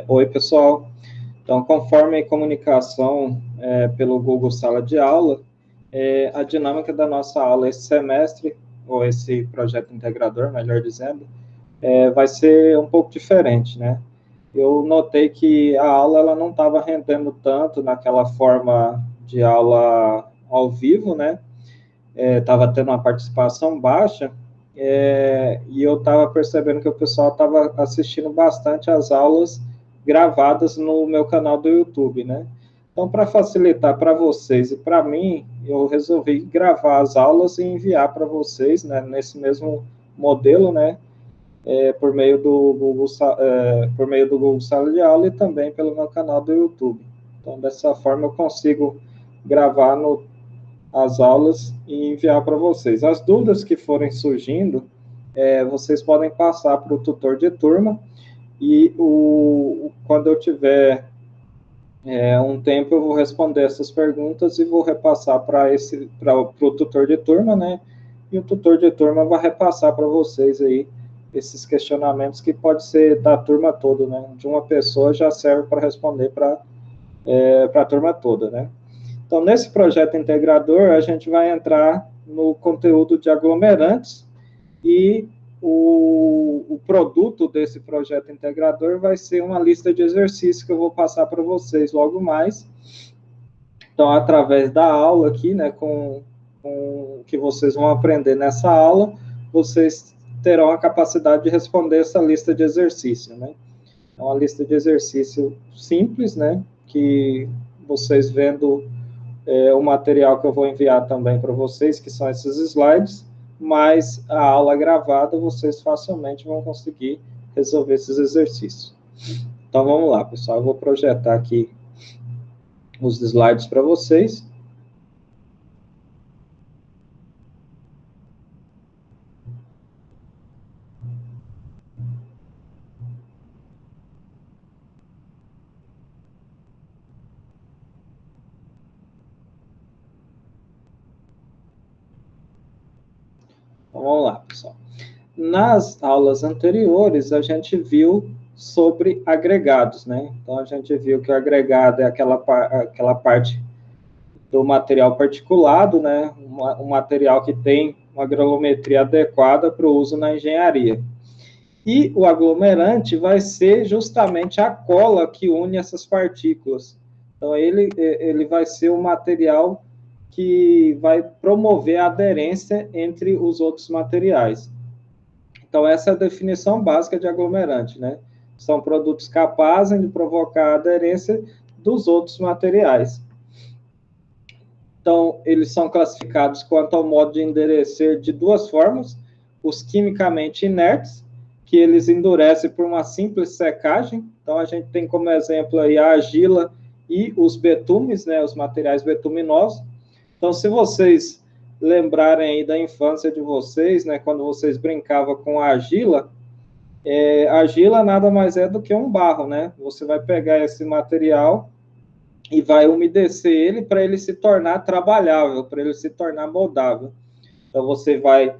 Oi, pessoal. Então, conforme a comunicação pelo Google Sala de Aula, a dinâmica da nossa aula esse semestre, ou esse projeto integrador, melhor dizendo, vai ser um pouco diferente, né? Eu notei que a aula ela não estava rendendo tanto naquela forma de aula ao vivo, né? Estava tendo uma participação baixa, e eu estava percebendo que o pessoal estava assistindo bastante as aulas gravadas no meu canal do YouTube, né? Então, para facilitar para vocês e para mim, eu resolvi gravar as aulas e enviar para vocês, né, nesse mesmo modelo, né, por meio do Google Sala de Aula e também pelo meu canal do YouTube. Então, dessa forma, eu consigo gravar as aulas e enviar para vocês. As dúvidas que forem surgindo, vocês podem passar para o tutor de turma e quando eu tiver um tempo, eu vou responder essas perguntas e vou repassar para o tutor de turma, né? E o tutor de turma vai repassar para vocês aí esses questionamentos que pode ser da turma toda, né? De uma pessoa já serve para responder para a turma toda, né? Então, nesse projeto integrador, a gente vai entrar no conteúdo de aglomerantes e o produto desse projeto integrador vai ser uma lista de exercícios que eu vou passar para vocês logo mais. Então, através da aula aqui, né, com que vocês vão aprender nessa aula, vocês terão a capacidade de responder essa lista de exercício, né? É uma lista de exercício simples, né, que vocês vendo o material que eu vou enviar também para vocês, que são esses slides, mas a aula gravada, vocês facilmente vão conseguir resolver esses exercícios. Então, vamos lá, pessoal. Eu vou projetar aqui os slides para vocês. Então, vamos lá, pessoal. Nas aulas anteriores, a gente viu sobre agregados, né? Então, a gente viu que o agregado é aquela parte do material particulado, né? Um material que tem uma granulometria adequada para o uso na engenharia. E o aglomerante vai ser justamente a cola que une essas partículas. Então, ele vai ser o material que vai promover a aderência entre os outros materiais. Então, essa é a definição básica de aglomerante, né? São produtos capazes de provocar a aderência dos outros materiais. Então, eles são classificados quanto ao modo de endurecer de duas formas: os quimicamente inertes, que eles endurecem por uma simples secagem. Então, a gente tem como exemplo aí a argila e os betumes, né, os materiais betuminosos. Então, se vocês lembrarem aí da infância de vocês, né, quando vocês brincavam com a argila, argila nada mais é do que um barro, né? Você vai pegar esse material e vai umedecer ele para ele se tornar trabalhável, para ele se tornar moldável. Então, você vai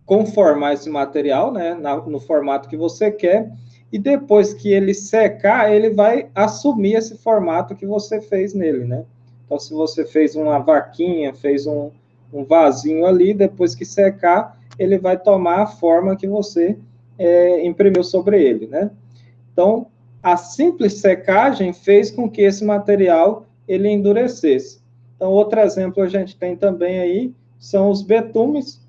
conformar esse material, né, no formato que você quer, e depois que ele secar, ele vai assumir esse formato que você fez nele, né? Então, se você fez uma vaquinha, fez um vasinho ali, depois que secar, ele vai tomar a forma que você imprimiu sobre ele, né? Então, a simples secagem fez com que esse material ele endurecesse. Então, outro exemplo a gente tem também aí são os betumes,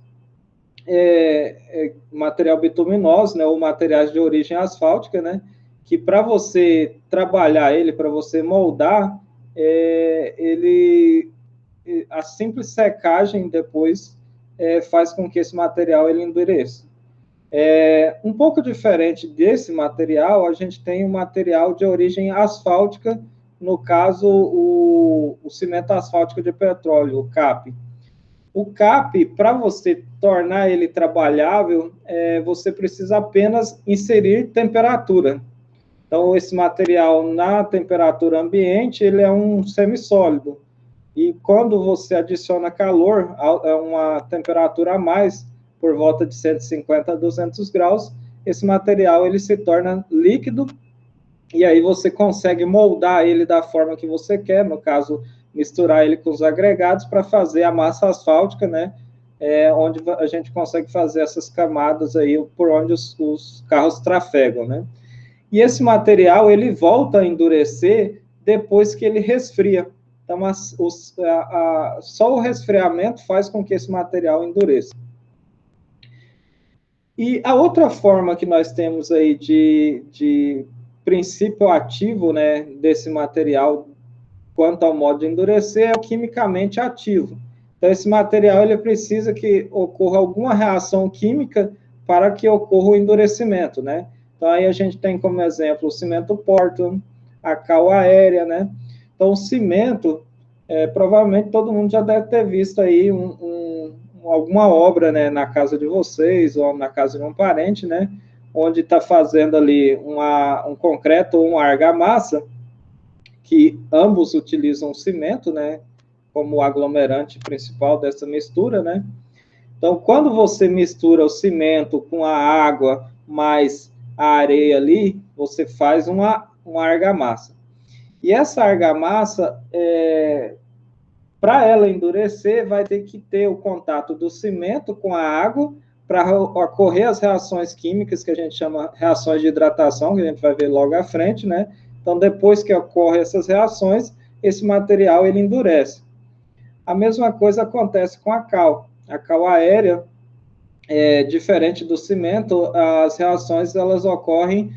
material bituminoso, né, ou materiais de origem asfáltica, né, que para você trabalhar ele, para você moldar, a simples secagem depois faz com que esse material ele endureça. Um pouco diferente desse material, a gente tem um material de origem asfáltica, no caso, o cimento asfáltico de petróleo, o CAP. O CAP, para você tornar ele trabalhável, você precisa apenas inserir temperatura. Então, esse material na temperatura ambiente, ele é um semissólido. E quando você adiciona calor, a uma temperatura a mais, por volta de 150 a 200 graus, esse material ele se torna líquido, e aí você consegue moldar ele da forma que você quer, no caso, misturar ele com os agregados para fazer a massa asfáltica, né? Onde a gente consegue fazer essas camadas aí por onde os carros trafegam, né? E esse material, ele volta a endurecer depois que ele resfria. Então, só o resfriamento faz com que esse material endureça. E a outra forma que nós temos aí de princípio ativo, né, desse material quanto ao modo de endurecer é o quimicamente ativo. Então, esse material ele precisa que ocorra alguma reação química para que ocorra o endurecimento, né? Então, aí a gente tem como exemplo o cimento Portland, a cal aérea, né? Então, o cimento, provavelmente todo mundo já deve ter visto aí alguma obra, né, na casa de vocês ou na casa de um parente, né? Onde está fazendo ali um concreto ou uma argamassa, que ambos utilizam cimento, né, como aglomerante principal dessa mistura, né? Então, quando você mistura o cimento com a água mais a areia ali, você faz uma argamassa. E essa argamassa, para ela endurecer, vai ter que ter o contato do cimento com a água para ocorrer as reações químicas, que a gente chama reações de hidratação, que a gente vai ver logo à frente, né? Então, depois que ocorrem essas reações, esse material ele endurece. A mesma coisa acontece com a cal. A cal aérea, diferente do cimento, as reações elas ocorrem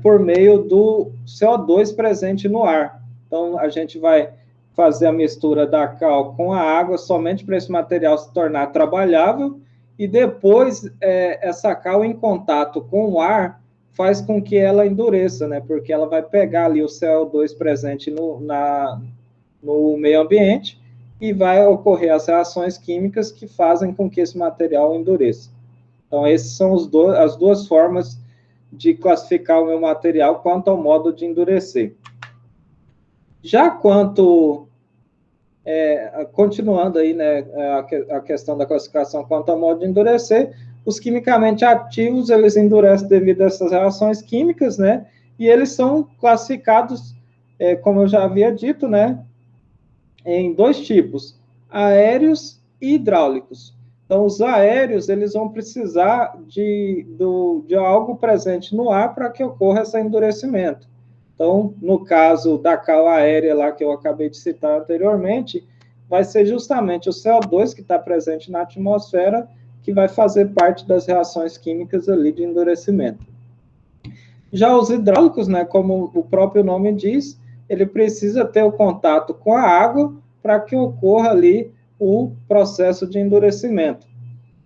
por meio do CO2 presente no ar. Então, a gente vai fazer a mistura da cal com a água somente para esse material se tornar trabalhável, e depois essa cal em contato com o ar faz com que ela endureça, né? Porque ela vai pegar ali o CO2 presente no meio ambiente e vai ocorrer as reações químicas que fazem com que esse material endureça. Então, essas são as duas formas de classificar o meu material quanto ao modo de endurecer. Já quanto, continuando aí, né, a questão da classificação quanto ao modo de endurecer, os quimicamente ativos, eles endurecem devido a essas reações químicas, né, e eles são classificados, como eu já havia dito, né, em dois tipos, aéreos e hidráulicos. Então, os aéreos, eles vão precisar de algo presente no ar para que ocorra esse endurecimento. Então, no caso da cal aérea lá que eu acabei de citar anteriormente, vai ser justamente o CO2 que está presente na atmosfera que vai fazer parte das reações químicas ali de endurecimento. Já os hidráulicos, né, como o próprio nome diz, ele precisa ter o contato com a água para que ocorra ali o processo de endurecimento.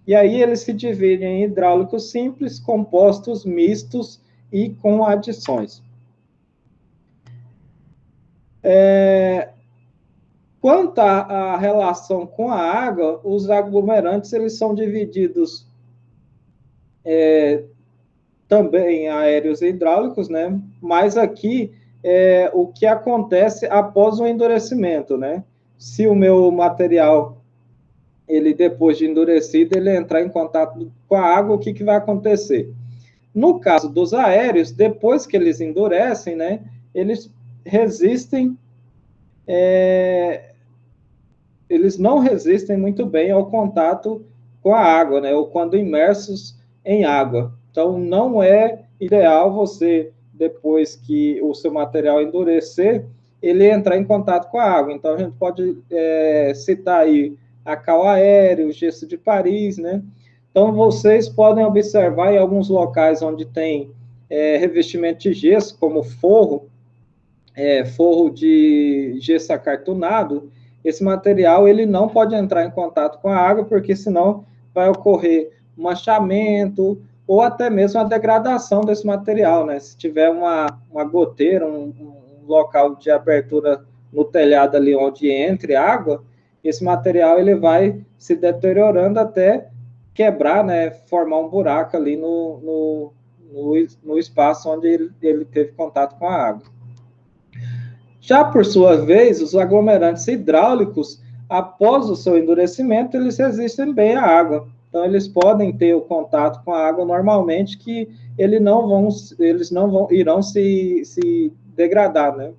E aí eles se dividem em hidráulicos simples, compostos, mistos e com adições. Quanto à relação com a água, os aglomerantes eles são divididos também em aéreos e hidráulicos, né? Mas aqui o que acontece após o endurecimento, né? Se o meu material, ele depois de endurecido, ele entrar em contato com a água, o que vai acontecer? No caso dos aéreos, depois que eles endurecem, né? Eles resistem, eles não resistem muito bem ao contato com a água, né? Ou quando imersos em água. Então, não é ideal você, depois que o seu material endurecer, ele entrar em contato com a água. Então, a gente pode citar aí a cal aérea, o gesso de Paris, né? Então, vocês podem observar em alguns locais onde tem revestimento de gesso, como forro de gesso acartonado, esse material ele não pode entrar em contato com a água, porque senão vai ocorrer um manchamento ou até mesmo a degradação desse material, né? Se tiver uma goteira, um local de abertura no telhado ali onde entre água, esse material ele vai se deteriorando até quebrar, né? Formar um buraco ali no espaço onde ele teve contato com a água. Já por sua vez, os aglomerantes hidráulicos, após o seu endurecimento, eles resistem bem à água. Então, eles podem ter o contato com a água normalmente, que eles irão se degradar, né?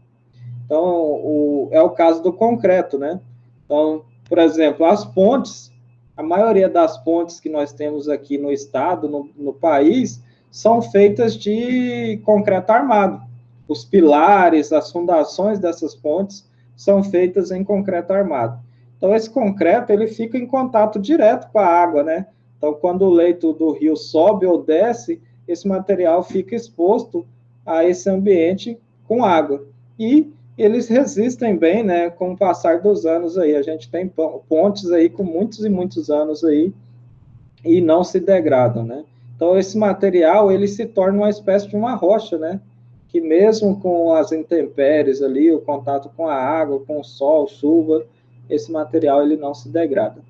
Então, é o caso do concreto, né? Então, por exemplo, as pontes, a maioria das pontes que nós temos aqui no estado, no país, são feitas de concreto armado. Os pilares, as fundações dessas pontes são feitas em concreto armado. Então, esse concreto, ele fica em contato direto com a água, né? Então, quando o leito do rio sobe ou desce, esse material fica exposto a esse ambiente com água. E eles resistem bem, né, com o passar dos anos aí. A gente tem pontes aí com muitos e muitos anos aí e não se degradam, né? Então, esse material, ele se torna uma espécie de uma rocha, né? Que mesmo com as intempéries ali, o contato com a água, com o sol, chuva, esse material, ele não se degrada.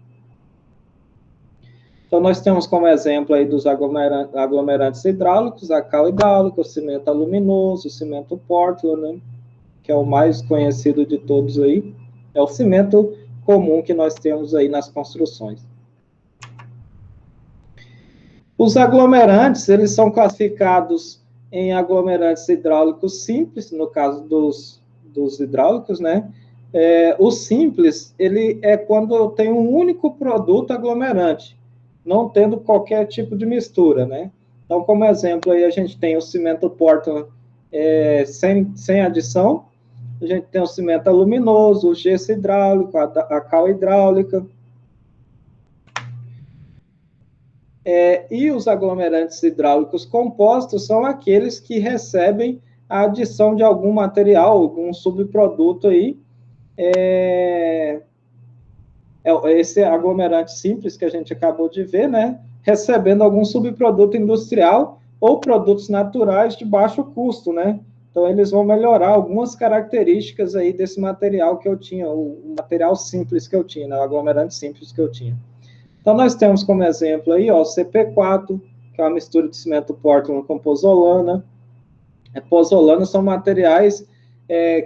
Então, nós temos como exemplo aí dos aglomerantes hidráulicos, a cal hidráulica, o cimento aluminoso, o cimento Portland, né? Que é o mais conhecido de todos aí, é o cimento comum que nós temos aí nas construções. Os aglomerantes, eles são classificados em aglomerantes hidráulicos simples, no caso dos hidráulicos, né? O simples, ele é quando eu tenho um único produto aglomerante, não tendo qualquer tipo de mistura, né? Então, como exemplo, aí a gente tem o cimento Portland sem adição, a gente tem o cimento aluminoso, o gesso hidráulico, a cal hidráulica. E os aglomerantes hidráulicos compostos são aqueles que recebem a adição de algum material, algum subproduto aí. Esse aglomerante simples que a gente acabou de ver, né? Recebendo algum subproduto industrial ou produtos naturais de baixo custo, né? Então, eles vão melhorar algumas características aí desse material que eu tinha, o material simples que eu tinha, né? O aglomerante simples que eu tinha. Então, nós temos como exemplo aí, ó, o CP4, que é uma mistura de cimento Portland com pozolana. Pozolana são materiais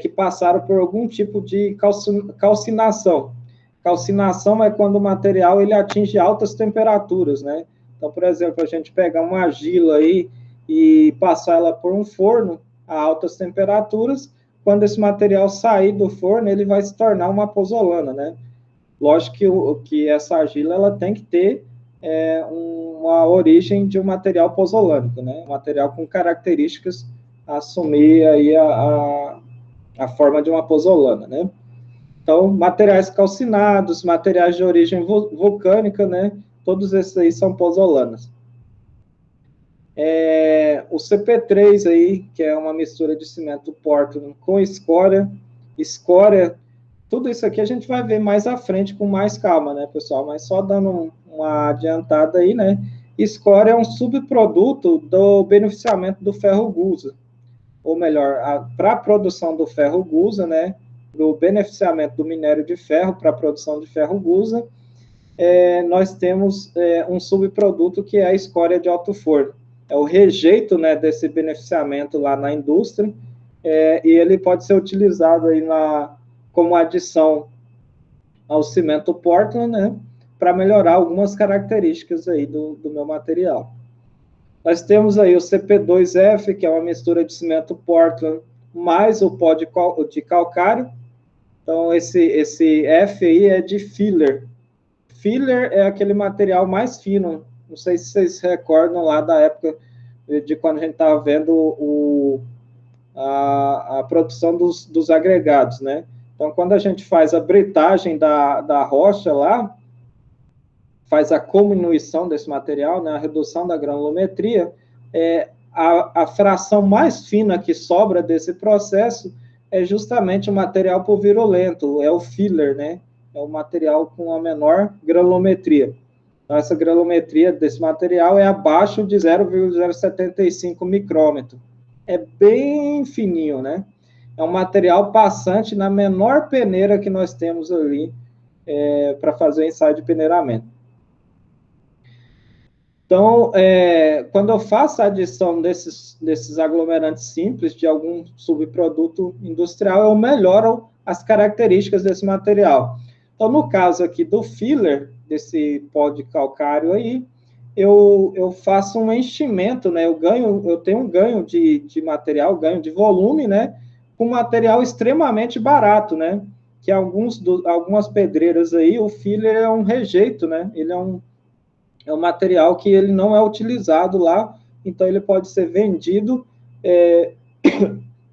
que passaram por algum tipo de calcinação. Calcinação é quando o material ele atinge altas temperaturas, né? Então, por exemplo, a gente pegar uma argila aí e passar ela por um forno a altas temperaturas, quando esse material sair do forno, ele vai se tornar uma pozolana, né? Lógico que essa argila ela tem que ter uma origem de um material pozolânico, né? Um material com características a assumir aí a forma de uma pozolana, né? Então, materiais calcinados, materiais de origem vulcânica, né? Todos esses aí são pozolanas. O CP3 aí, que é uma mistura de cimento Portland com escória. Escória, tudo isso aqui a gente vai ver mais à frente com mais calma, né, pessoal? Mas só dando uma adiantada aí, né? Escória é um subproduto do beneficiamento do ferro gusa. Ou melhor, para a produção do ferro gusa, né? Do beneficiamento do minério de ferro para a produção de ferro gusa, nós temos um subproduto que é a escória de alto forno. É o rejeito, né, desse beneficiamento lá na indústria, e ele pode ser utilizado aí como adição ao cimento Portland, né, para melhorar algumas características aí do meu material. Nós temos aí o CP2F, que é uma mistura de cimento Portland mais o pó de calcário. Então, esse F aí é de filler. Filler é aquele material mais fino. Não sei se vocês se recordam lá da época de quando a gente estava vendo a produção dos agregados, né? Então, quando a gente faz a britagem da rocha lá, faz a cominuição desse material, né, a redução da granulometria, a fração mais fina que sobra desse processo é justamente o material pulvirulento, é o filler, né? É o material com a menor granulometria. Então, essa granulometria desse material é abaixo de 0,075 micrômetro. É bem fininho, né? É um material passante na menor peneira que nós temos ali para fazer o ensaio de peneiramento. Então, quando eu faço a adição desses aglomerantes simples de algum subproduto industrial, eu melhoro as características desse material. Então, no caso aqui do filler, desse pó de calcário aí, eu faço um enchimento, né? Eu tenho um ganho de material, ganho de volume, né? Com material extremamente barato, né? Que algumas pedreiras aí, o filler é um rejeito, né? Ele é um material que ele não é utilizado lá, então ele pode ser vendido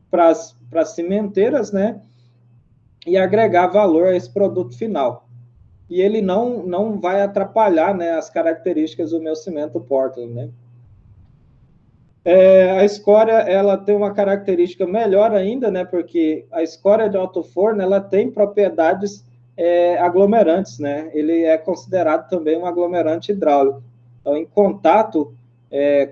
para as cimenteiras, né? E agregar valor a esse produto final. E ele não vai atrapalhar, né, as características do meu cimento Portland, né? A escória, ela tem uma característica melhor ainda, né, porque a escória de alto forno, ela tem propriedades aglomerantes, né? Ele é considerado também um aglomerante hidráulico. Então, em contato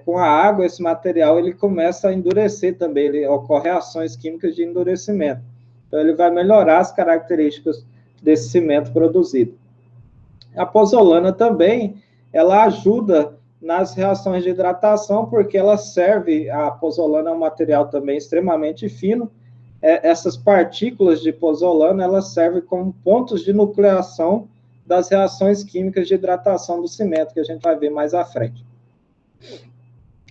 com a água, esse material ele começa a endurecer também, ele ocorre ações químicas de endurecimento. Então, ele vai melhorar as características desse cimento produzido. A pozolana também, ela ajuda nas reações de hidratação, porque ela serve, a pozolana é um material também extremamente fino, essas partículas de pozolana, elas servem como pontos de nucleação das reações químicas de hidratação do cimento, que a gente vai ver mais à frente.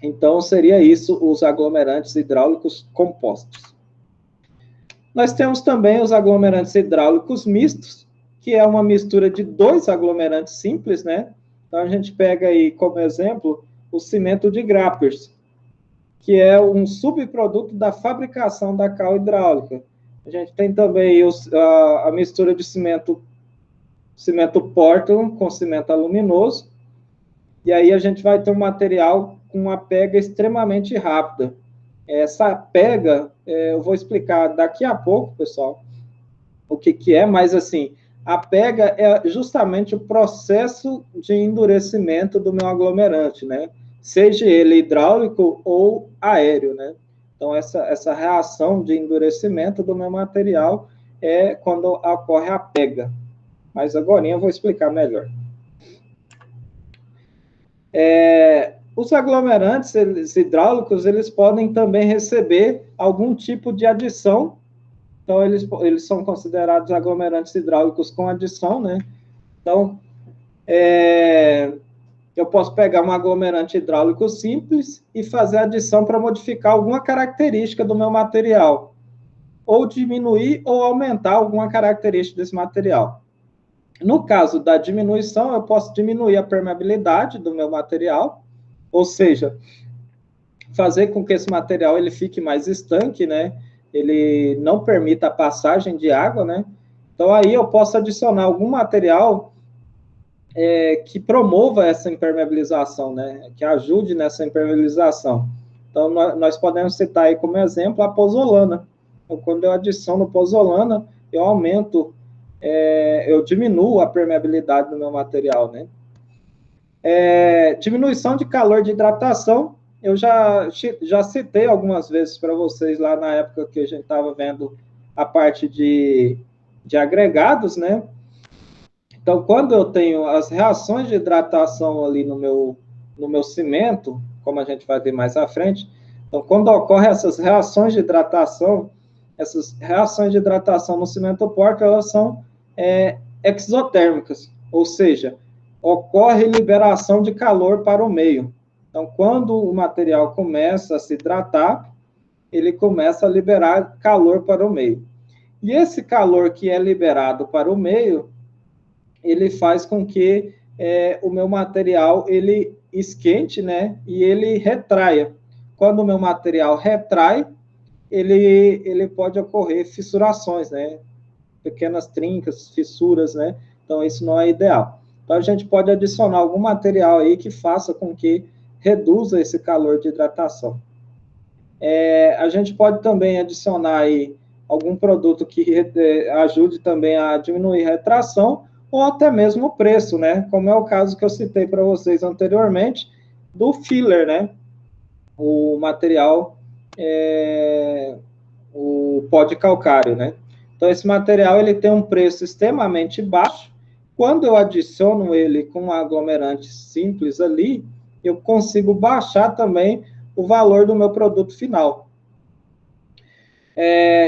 Então, seria isso, os aglomerantes hidráulicos compostos. Nós temos também os aglomerantes hidráulicos mistos, que é uma mistura de dois aglomerantes simples, né? Então, a gente pega aí como exemplo o cimento de Grappers, que é um subproduto da fabricação da cal hidráulica. A gente tem também a mistura de cimento Portland com cimento aluminoso, e aí a gente vai ter um material com uma pega extremamente rápida. Essa pega, eu vou explicar daqui a pouco, pessoal, o que é, mas assim, a pega é justamente o processo de endurecimento do meu aglomerante, né? Seja ele hidráulico ou aéreo, né? Então, essa reação de endurecimento do meu material é quando ocorre a pega. Mas agora eu vou explicar melhor. Os aglomerantes hidráulicos, eles podem também receber algum tipo de adição. Então, eles são considerados aglomerantes hidráulicos com adição, né? Então, eu posso pegar um aglomerante hidráulico simples e fazer adição para modificar alguma característica do meu material, ou diminuir ou aumentar alguma característica desse material. No caso da diminuição, eu posso diminuir a permeabilidade do meu material, ou seja, fazer com que esse material ele fique mais estanque, né? Ele não permita a passagem de água, né? Então, aí eu posso adicionar algum material que promova essa impermeabilização, né? Que ajude nessa impermeabilização. Então, nós podemos citar aí como exemplo a pozolana. Então, quando eu adiciono pozolana, eu aumento, eu diminuo a permeabilidade do meu material, né? Diminuição de calor de hidratação, eu já citei algumas vezes para vocês lá na época que a gente estava vendo a parte de agregados, né? Então, quando eu tenho as reações de hidratação ali no meu cimento, como a gente vai ver mais à frente, então, quando ocorrem essas reações de hidratação no cimento Portland, elas são exotérmicas, ou seja, ocorre liberação de calor para o meio. Então, quando o material começa a se hidratar, ele começa a liberar calor para o meio. E esse calor que é liberado para o meio, ele faz com que o meu material ele esquente, né, e ele retraia. Quando o meu material retrai, ele pode ocorrer fissurações, né, pequenas trincas, fissuras, né, então isso não é ideal. Então a gente pode adicionar algum material aí que faça com que reduza esse calor de hidratação. A gente pode também adicionar aí algum produto que ajude também a diminuir a retração, ou até mesmo o preço, né? Como é o caso que eu citei para vocês anteriormente, do filler, né? O material, o pó de calcário, né? Então, esse material, ele tem um preço extremamente baixo. Quando eu adiciono ele com um aglomerante simples ali, eu consigo baixar também o valor do meu produto final.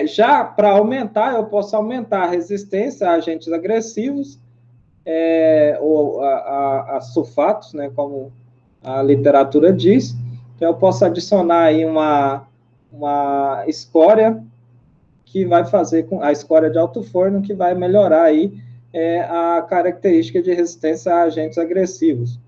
Já para aumentar, eu posso aumentar a resistência a agentes agressivos, ou a sulfatos, né, como a literatura diz. Então, eu posso adicionar aí uma escória que vai fazer com a escória de alto forno, que vai melhorar aí a característica de resistência a agentes agressivos.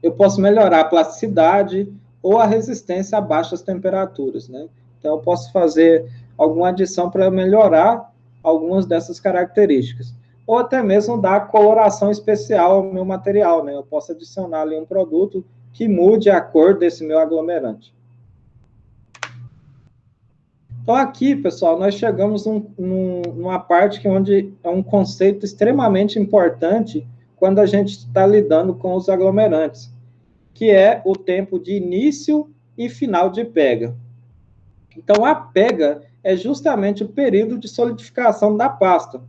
Eu posso melhorar a plasticidade ou a resistência a baixas temperaturas, né? Então, eu posso fazer alguma adição para melhorar algumas dessas características. Ou até mesmo dar coloração especial ao meu material, né? Eu posso adicionar ali um produto que mude a cor desse meu aglomerante. Então, aqui, pessoal, nós chegamos numa parte onde é um conceito extremamente importante quando a gente está lidando com os aglomerantes, que é o tempo de início e final de pega. Então, a pega é justamente o período de solidificação da pasta.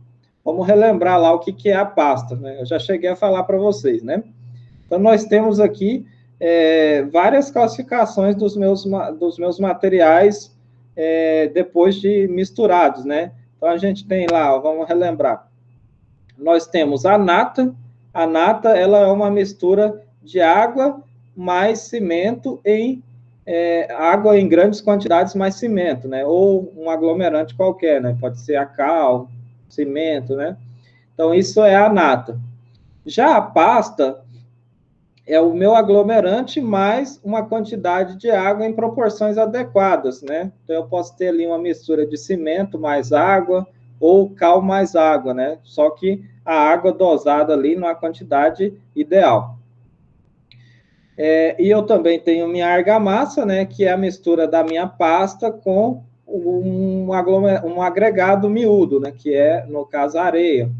Vamos relembrar lá o que é a pasta, né? Eu já cheguei a falar para vocês, né? Então, nós temos aqui várias classificações dos meus materiais depois de misturados, né? Então, a gente tem lá, vamos relembrar, nós temos a nata. A nata, ela é uma mistura de água mais cimento água em grandes quantidades mais cimento, né? Ou um aglomerante qualquer, né? Pode ser a cal, cimento, né? Então, isso é a nata. Já a pasta é o meu aglomerante mais uma quantidade de água em proporções adequadas, né? Então, eu posso ter ali uma mistura de cimento mais água ou cal mais água, né? Só que a água dosada ali numa quantidade ideal. E eu também tenho minha argamassa, né? Que é a mistura da minha pasta com um agregado miúdo, né? Que é, no caso, a areia.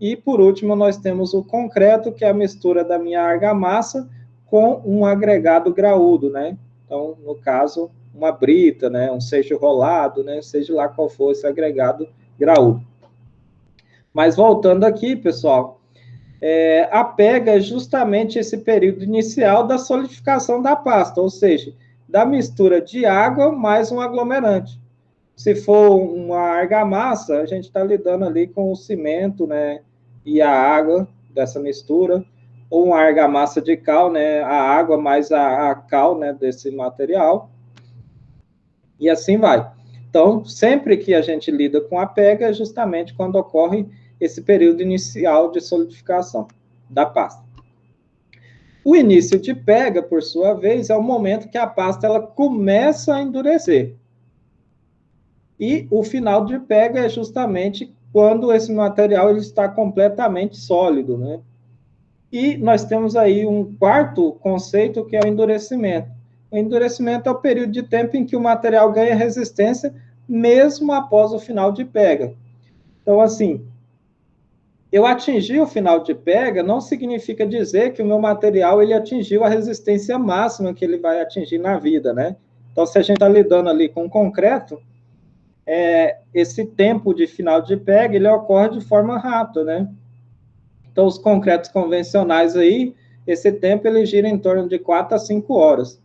E, por último, nós temos o concreto, que é a mistura da minha argamassa com um agregado graúdo, né? Então, no caso, uma brita, né? Um seixo rolado, né? Seja lá qual for esse agregado graúdo. Mas, voltando aqui, pessoal, a pega é justamente esse período inicial da solidificação da pasta, ou seja, da mistura de água mais um aglomerante. Se for uma argamassa, a gente está lidando ali com o cimento, né, e a água dessa mistura, ou uma argamassa de cal, né, a água mais a cal, né, desse material, e assim vai. Então, sempre que a gente lida com a pega, é justamente quando ocorre esse período inicial de solidificação da pasta. O início de pega, por sua vez, é o momento que a pasta ela começa a endurecer. E o final de pega é justamente quando esse material ele está completamente sólido, né? E nós temos aí um quarto conceito, que é o endurecimento. O endurecimento é o período de tempo em que o material ganha resistência mesmo após o final de pega. Então, assim, eu atingir o final de pega não significa dizer que o meu material ele atingiu a resistência máxima que ele vai atingir na vida, né? Então, se a gente está lidando ali com concreto, esse tempo de final de pega, ele ocorre de forma rápida, né? Então, os concretos convencionais aí, esse tempo ele gira em torno de 4 a 5 horas.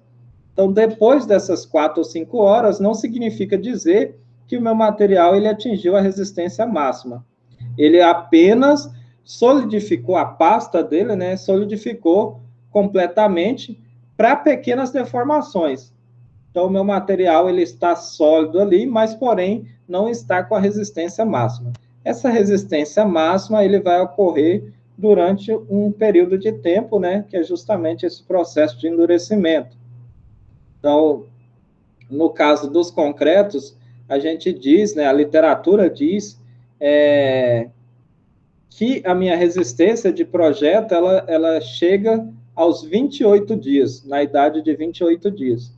Então, depois dessas 4 ou 5 horas, não significa dizer que o meu material ele atingiu a resistência máxima. Ele apenas solidificou a pasta dele, né? Solidificou completamente para pequenas deformações. Então, o meu material ele está sólido ali, mas, porém, não está com a resistência máxima. Essa resistência máxima ele vai ocorrer durante um período de tempo, né, que é justamente esse processo de endurecimento. Então, no caso dos concretos, a gente diz, né, a literatura diz que a minha resistência de projeto, ela chega aos 28 dias, na idade de 28 dias.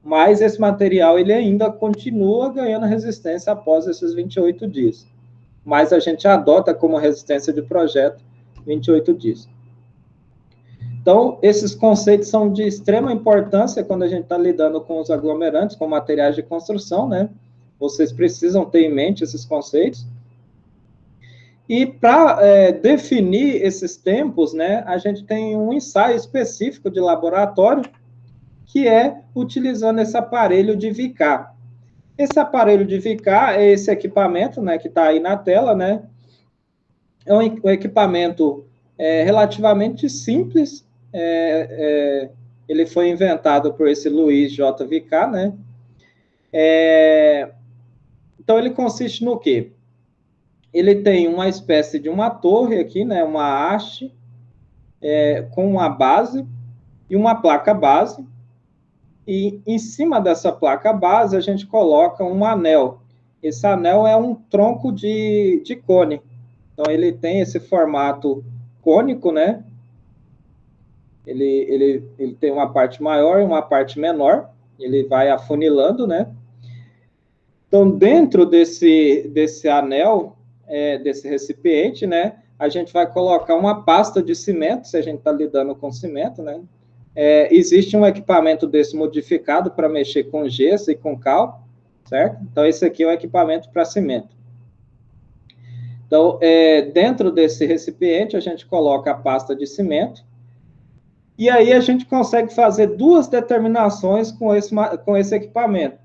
Mas esse material, ele ainda continua ganhando resistência após esses 28 dias. Mas a gente adota como resistência de projeto 28 dias. Então, esses conceitos são de extrema importância quando a gente está lidando com os aglomerantes, com materiais de construção, né? Vocês precisam ter em mente esses conceitos. E para definir esses tempos, né, a gente tem um ensaio específico de laboratório, que é utilizando esse aparelho de Vicar. Esse aparelho de Vicar é esse equipamento, né, que está aí na tela, né? É um equipamento relativamente simples, ele foi inventado por esse Luiz JVK, né? Então, ele consiste no quê? Ele tem uma espécie de uma torre aqui, né? Uma haste, com uma base e uma placa base. E em cima dessa placa base, a gente coloca um anel. Esse anel é um tronco de cone. Então, ele tem esse formato cônico, né? Ele tem uma parte maior e uma parte menor. Ele vai afunilando, né? Então, dentro desse anel, desse recipiente, né? A gente vai colocar uma pasta de cimento, se a gente está lidando com cimento, né? Existe um equipamento desse modificado para mexer com gesso e com cal, certo? Então, esse aqui é o equipamento para cimento. Então, dentro desse recipiente, a gente coloca a pasta de cimento, e aí a gente consegue fazer duas determinações com esse equipamento.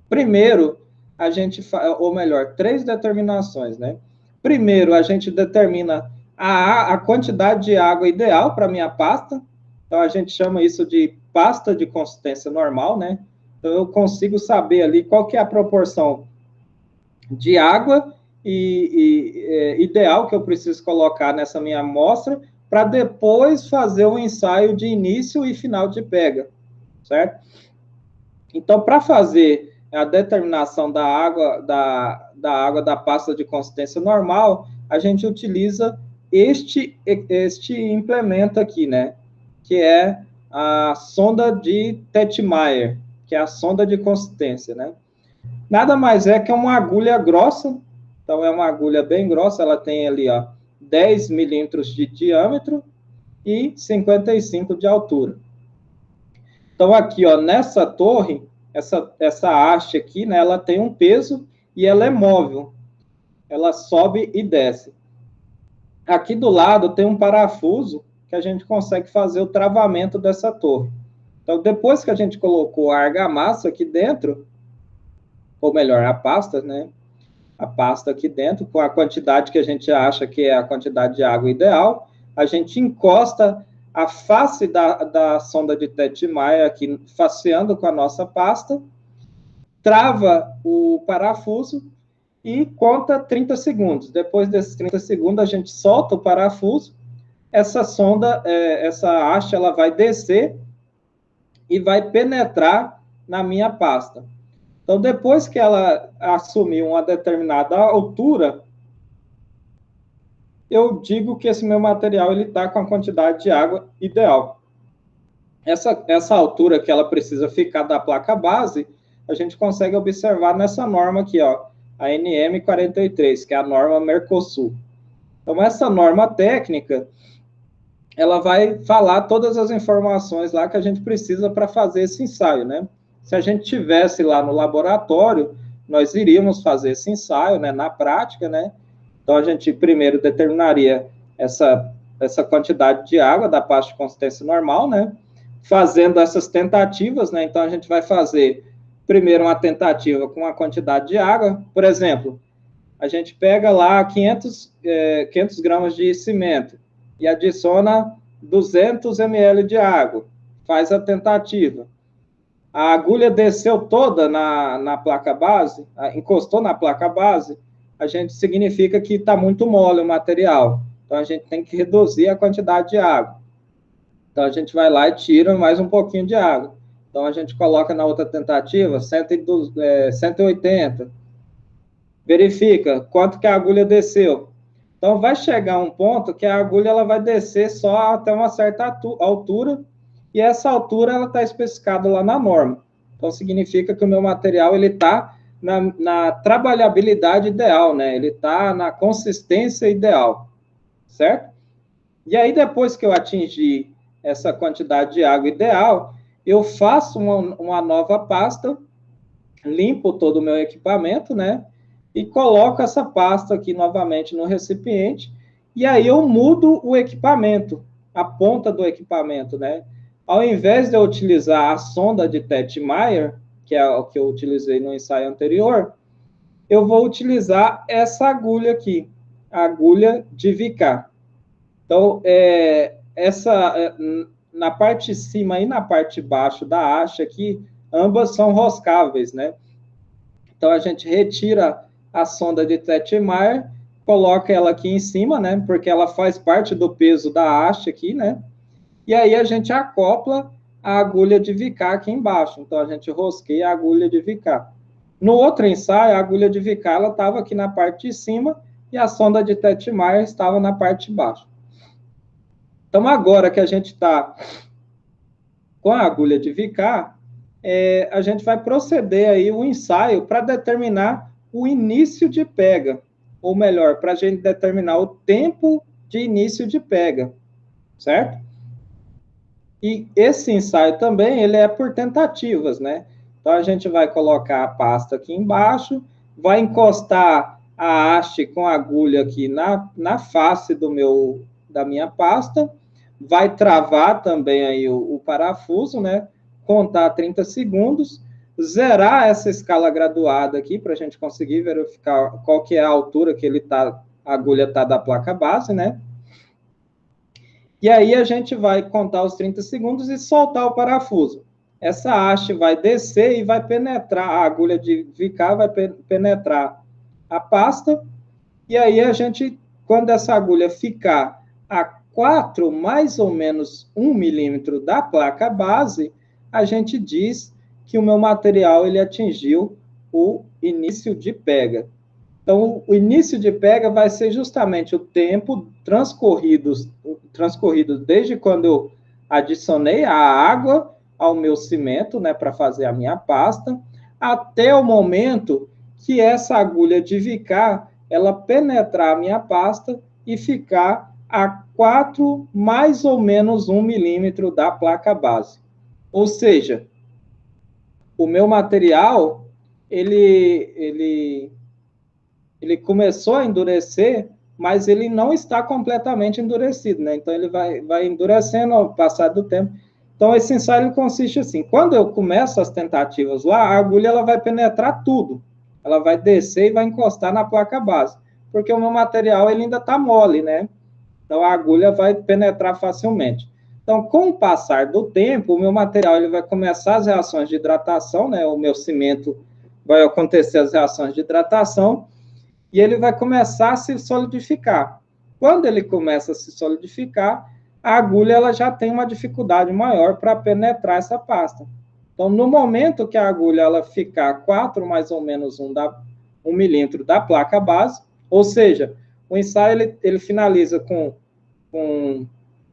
Primeiro, a gente, ou melhor, três determinações, né? Primeiro, a gente determina a quantidade de água ideal para a minha pasta. Então, a gente chama isso de pasta de consistência normal, né? Então, eu consigo saber ali qual que é a proporção de água ideal que eu preciso colocar nessa minha amostra para depois fazer um ensaio de início e final de pega, certo? Então, para fazer a determinação da água da pasta de consistência normal, a gente utiliza este implemento aqui, né? Que é a sonda de Tetmeier, que é a sonda de consistência, né? Nada mais é que uma agulha grossa, então é uma agulha bem grossa, ela tem ali, ó, 10 milímetros de diâmetro e 55 de altura. Então, aqui, ó, nessa torre, essa haste aqui, né, ela tem um peso e ela é móvel. Ela sobe e desce. Aqui do lado tem um parafuso que a gente consegue fazer o travamento dessa torre. Então, depois que a gente colocou a argamassa aqui dentro, ou melhor, a pasta, né, a pasta aqui dentro, com a quantidade que a gente acha que é a quantidade de água ideal, a gente encosta a face da sonda de Tetmeier aqui, faceando com a nossa pasta, trava o parafuso e conta 30 segundos. Depois desses 30 segundos, a gente solta o parafuso, essa sonda, essa haste, ela vai descer e vai penetrar na minha pasta. Então, depois que ela assumir uma determinada altura, eu digo que esse meu material está com a quantidade de água ideal. Essa altura que ela precisa ficar da placa base, a gente consegue observar nessa norma aqui, ó, a NM43, que é a norma Mercosul. Então, essa norma técnica, ela vai falar todas as informações lá que a gente precisa para fazer esse ensaio, né? Se a gente tivesse lá no laboratório, nós iríamos fazer esse ensaio, né, na prática, né? Então, a gente primeiro determinaria essa quantidade de água da pasta de consistência normal, né? Fazendo essas tentativas, né? Então, a gente vai fazer primeiro uma tentativa com a quantidade de água. Por exemplo, a gente pega lá 500 gramas de cimento e adiciona 200 ml de água. Faz a tentativa. A agulha desceu toda na placa base, encostou na placa base, a gente significa que está muito mole o material. Então, a gente tem que reduzir a quantidade de água. Então, a gente vai lá e tira mais um pouquinho de água. Então, a gente coloca na outra tentativa 180. Verifica quanto que a agulha desceu. Então, vai chegar um ponto que a agulha ela vai descer só até uma certa altura, e essa altura ela está especificada lá na norma. Então, significa que o meu material está na trabalhabilidade ideal, né? Ele está na consistência ideal, certo? E aí, depois que eu atingir essa quantidade de água ideal, eu faço uma nova pasta, limpo todo o meu equipamento, né? E coloco essa pasta aqui novamente no recipiente, e aí eu mudo o equipamento, a ponta do equipamento, né? Ao invés de eu utilizar a sonda de Tetmeier, que é o que eu utilizei no ensaio anterior, eu vou utilizar essa agulha aqui, agulha de Vicar. Então, na parte de cima e na parte de baixo da haste aqui, ambas são roscáveis, né? Então, a gente retira a sonda de Tetmeier, coloca ela aqui em cima, né? Porque ela faz parte do peso da haste aqui, né? E aí a gente acopla a agulha de Vicar aqui embaixo. Então, a gente rosqueia a agulha de Vicar. No outro ensaio, a agulha de Vicar ela estava aqui na parte de cima e a sonda de Tetmeier estava na parte de baixo. Então, agora que a gente está com a agulha de Vicar, a gente vai proceder aí o ensaio para determinar o início de pega, ou melhor, para a gente determinar o tempo de início de pega, certo? E esse ensaio também, ele é por tentativas, né? Então, a gente vai colocar a pasta aqui embaixo, vai encostar a haste com a agulha aqui na face da minha pasta, vai travar também aí o parafuso, né? Contar 30 segundos, zerar essa escala graduada aqui, para a gente conseguir verificar qual que é a altura que a agulha está da placa base, né? E aí a gente vai contar os 30 segundos e soltar o parafuso. Essa haste vai descer e vai penetrar, a agulha de Vicar vai penetrar a pasta, e aí a gente, quando essa agulha ficar a 4 mais ou menos 1 milímetro da placa base, a gente diz que o meu material ele atingiu o início de pega. Então, o início de pega vai ser justamente o tempo transcorrido desde quando eu adicionei a água ao meu cimento, né, para fazer a minha pasta, até o momento que essa agulha de Vicar, ela penetrar a minha pasta e ficar a 4 mais ou menos 1 milímetro da placa base. Ou seja, o meu material, ele começou a endurecer, mas ele não está completamente endurecido, né? Então, ele vai endurecendo ao passar do tempo. Então, esse ensaio consiste assim, quando eu começo as tentativas lá, a agulha ela vai penetrar tudo. Ela vai descer e vai encostar na placa base, porque o meu material ele ainda está mole, né? Então, a agulha vai penetrar facilmente. Então, com o passar do tempo, o meu material ele vai começar as reações de hidratação, né? O meu cimento vai acontecer as reações de hidratação, e ele vai começar a se solidificar. Quando ele começa a se solidificar, a agulha ela já tem uma dificuldade maior para penetrar essa pasta. Então, no momento que a agulha ela ficar 4 mais ou menos 1 milímetro da placa base, ou seja, o ensaio ele finaliza com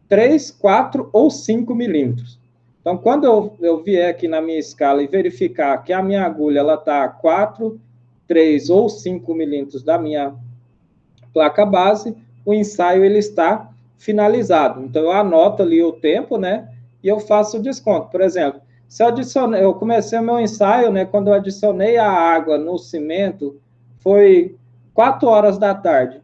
3, 4 ou 5 milímetros. Então, quando eu vier aqui na minha escala e verificar que a minha agulha está a 4, 3 ou 5 milímetros da minha placa base, o ensaio ele está finalizado. Então, eu anoto ali o tempo, né? E eu faço o desconto. Por exemplo, se eu comecei o meu ensaio, né? Quando eu adicionei a água no cimento, foi 4 horas da tarde.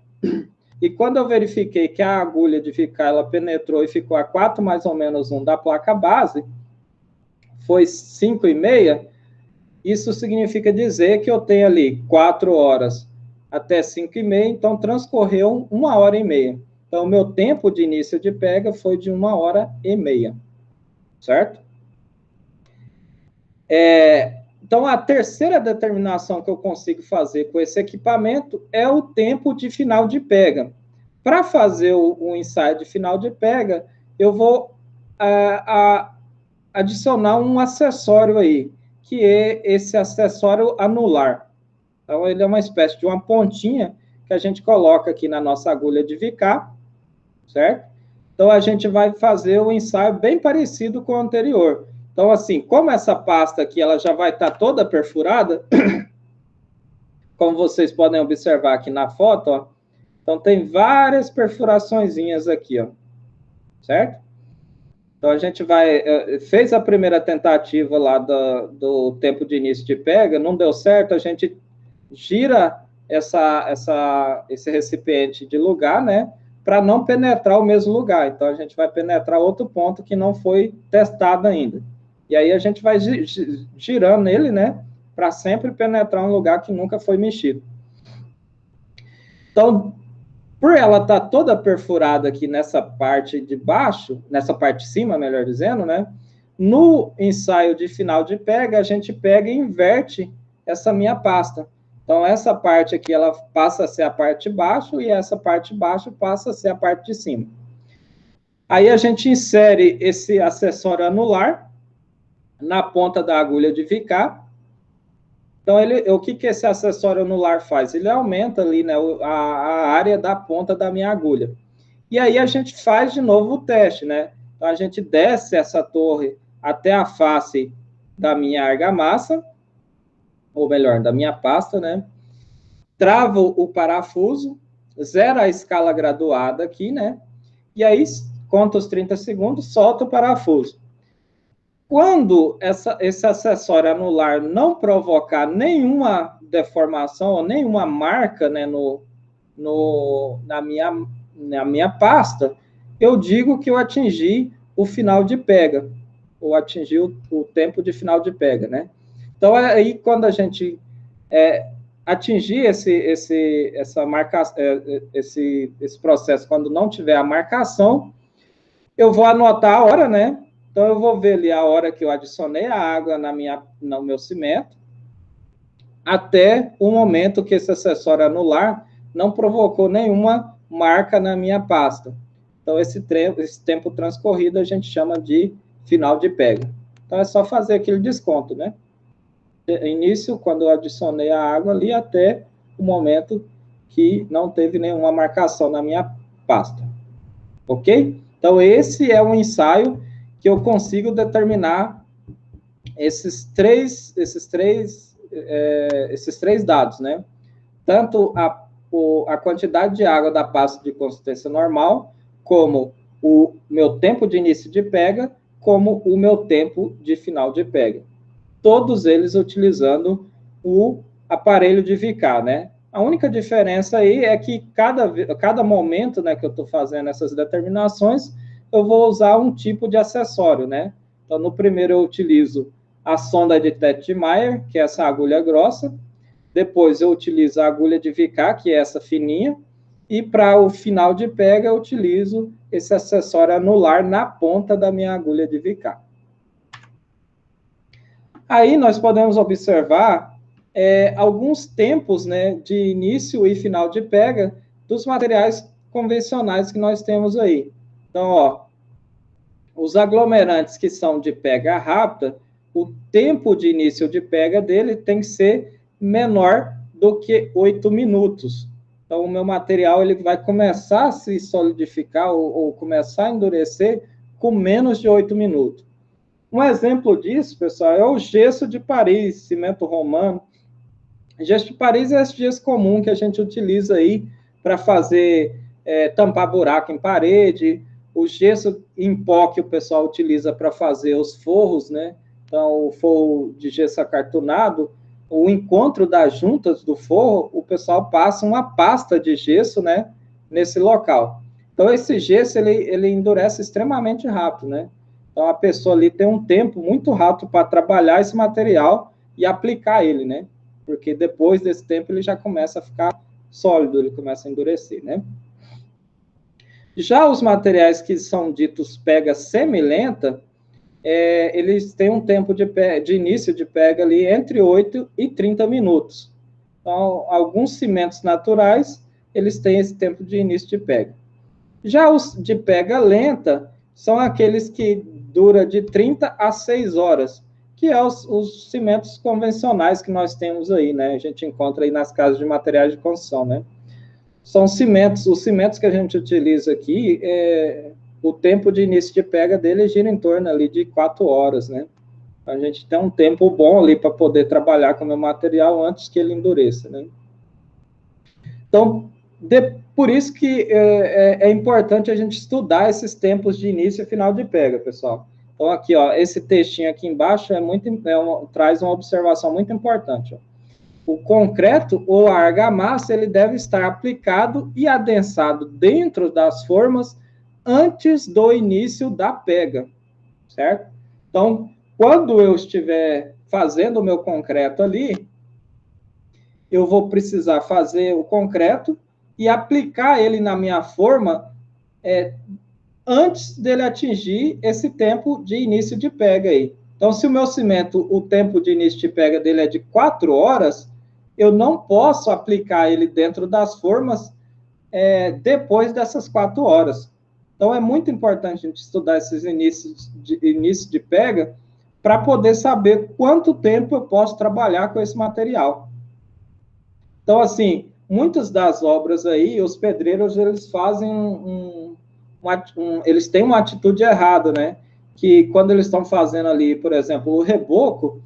E quando eu verifiquei que a agulha de Vicar, ela penetrou e ficou a 4 mais ou menos 1 da placa base, foi 5h30, isso significa dizer que eu tenho ali 4 horas até 5h30, então transcorreu 1h30. Então, o meu tempo de início de pega foi de 1h30, certo? Então, a terceira determinação que eu consigo fazer com esse equipamento é o tempo de final de pega. Para fazer o ensaio de final de pega, eu vou adicionar um acessório aí, que é esse acessório anular. Então, ele é uma espécie de uma pontinha que a gente coloca aqui na nossa agulha de Vicar, certo? Então, a gente vai fazer o ensaio bem parecido com o anterior. Então, assim, como essa pasta aqui ela já vai estar toda perfurada, como vocês podem observar aqui na foto, ó, então tem várias perfuraçõezinhas aqui, ó, certo? Então, a gente fez a primeira tentativa lá do tempo de início de pega, não deu certo, a gente gira esse recipiente de lugar, né, para não penetrar o mesmo lugar. Então, a gente vai penetrar outro ponto que não foi testado ainda. E aí, a gente vai girando ele, né, para sempre penetrar um lugar que nunca foi mexido. Então, Por ela estar toda perfurada aqui nessa parte de baixo, nessa parte de cima, melhor dizendo, né? No ensaio de final de pega, a gente pega e inverte essa minha pasta. Então, essa parte aqui, ela passa a ser a parte de baixo e essa parte de baixo passa a ser a parte de cima. Aí a gente insere esse acessório anular na ponta da agulha de vicar. Então, o que esse acessório anular faz? Ele aumenta ali, né, a área da ponta da minha agulha. E aí a gente faz de novo o teste, né? Então, a gente desce essa torre até a face da minha argamassa, ou melhor, da minha pasta, né? Travo o parafuso, zera a escala graduada aqui, né? E aí, conta os 30 segundos, solta o parafuso. Quando esse acessório anular não provocar nenhuma deformação ou nenhuma marca, né, na minha pasta, eu digo que eu atingi o final de pega, ou atingi o tempo de final de pega, né? Então, aí, quando a gente atingir esse processo, quando não tiver a marcação, eu vou anotar a hora, né? Então, eu vou ver ali a hora que eu adicionei a água no meu cimento, até o momento que esse acessório anular não provocou nenhuma marca na minha pasta. Então, esse tempo transcorrido a gente chama de final de pega. Então, é só fazer aquele desconto, né? Início, quando eu adicionei a água ali, até o momento que não teve nenhuma marcação na minha pasta. Ok? Então, esse é um ensaio que eu consigo determinar esses três dados, né? Tanto a quantidade de água da pasta de consistência normal, como o meu tempo de início de pega, como o meu tempo de final de pega. Todos eles utilizando o aparelho de vicar, né? A única diferença aí é que cada momento, né, que eu estou fazendo essas determinações, eu vou usar um tipo de acessório, né? Então, no primeiro eu utilizo a sonda de Tettimeyer, que é essa agulha grossa. Depois eu utilizo a agulha de vicar, que é essa fininha. E para o final de pega, eu utilizo esse acessório anular na ponta da minha agulha de vicar. Aí nós podemos observar alguns tempos, né, de início e final de pega dos materiais convencionais que nós temos aí. Então, ó, os aglomerantes que são de pega rápida, o tempo de início de pega dele tem que ser menor do que 8 minutos. Então, o meu material ele vai começar a se solidificar ou começar a endurecer com menos de 8 minutos. Um exemplo disso, pessoal, é o gesso de Paris, cimento romano. Gesso de Paris é esse gesso comum que a gente utiliza aí para fazer, tampar buraco em parede. O gesso em pó que o pessoal utiliza para fazer os forros, né? Então, o forro de gesso acartonado, o encontro das juntas do forro, o pessoal passa uma pasta de gesso, né, nesse local. Então, esse gesso, ele endurece extremamente rápido, né? Então, a pessoa ali tem um tempo muito rápido para trabalhar esse material e aplicar ele, né? Porque depois desse tempo ele já começa a ficar sólido, ele começa a endurecer, né? Já os materiais que são ditos pega semilenta, eles têm um tempo de início de pega ali entre 8 e 30 minutos. Então, alguns cimentos naturais, eles têm esse tempo de início de pega. Já os de pega lenta são aqueles que dura de 30 a 6 horas, que é os cimentos convencionais que nós temos aí, né? A gente encontra aí nas casas de materiais de construção, né? São cimentos, os cimentos que a gente utiliza aqui, o tempo de início de pega dele gira em torno ali de 4 horas, né? A gente tem um tempo bom ali para poder trabalhar com o meu material antes que ele endureça, né? Então, por isso que é importante a gente estudar esses tempos de início e final de pega, pessoal. Então, aqui, ó, esse textinho aqui embaixo traz uma observação muito importante. Ó. O concreto ou a argamassa, ele deve estar aplicado e adensado dentro das formas antes do início da pega, certo? Então, quando eu estiver fazendo o meu concreto ali, eu vou precisar fazer o concreto e aplicar ele na minha forma antes dele atingir esse tempo de início de pega aí. Então, se o meu cimento, o tempo de início de pega dele é de 4 horas, eu não posso aplicar ele dentro das formas depois dessas 4 horas. Então, é muito importante a gente estudar esses início de pega para poder saber quanto tempo eu posso trabalhar com esse material. Então, assim, muitas das obras aí, os pedreiros, eles fazem eles têm uma atitude errada, né? Que quando eles estão fazendo ali, por exemplo, o reboco,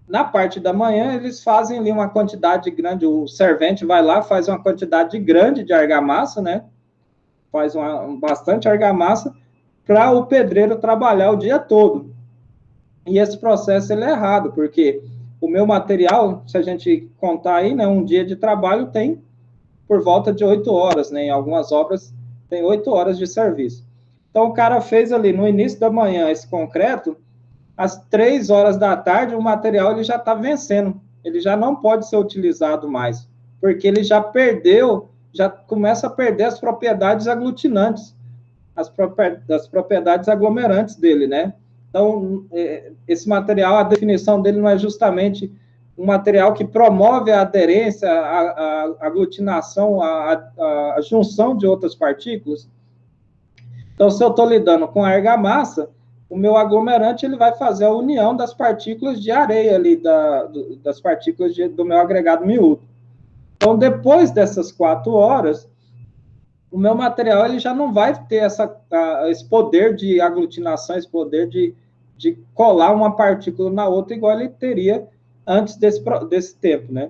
na parte da manhã, eles fazem ali uma quantidade grande, o servente vai lá, faz uma quantidade grande de argamassa, né? Faz bastante argamassa para o pedreiro trabalhar o dia todo. E esse processo ele é errado, porque o meu material, se a gente contar aí, né, um dia de trabalho tem por volta de 8 horas, né? Em algumas obras tem 8 horas de serviço. Então, o cara fez ali no início da manhã esse concreto, às 3 horas da tarde, o material ele já está vencendo, ele já não pode ser utilizado mais, porque ele já perdeu, já começa a perder as propriedades aglutinantes, as propriedades aglomerantes dele, né? Então, esse material, a definição dele não é justamente um material que promove a aderência, a aglutinação, a junção de outras partículas. Então, se eu estou lidando com a argamassa, o meu aglomerante ele vai fazer a união das partículas de areia ali, das partículas do meu agregado miúdo. Então, depois dessas 4 horas, o meu material ele já não vai ter esse poder de aglutinação, esse poder de colar uma partícula na outra, igual ele teria antes desse tempo, né?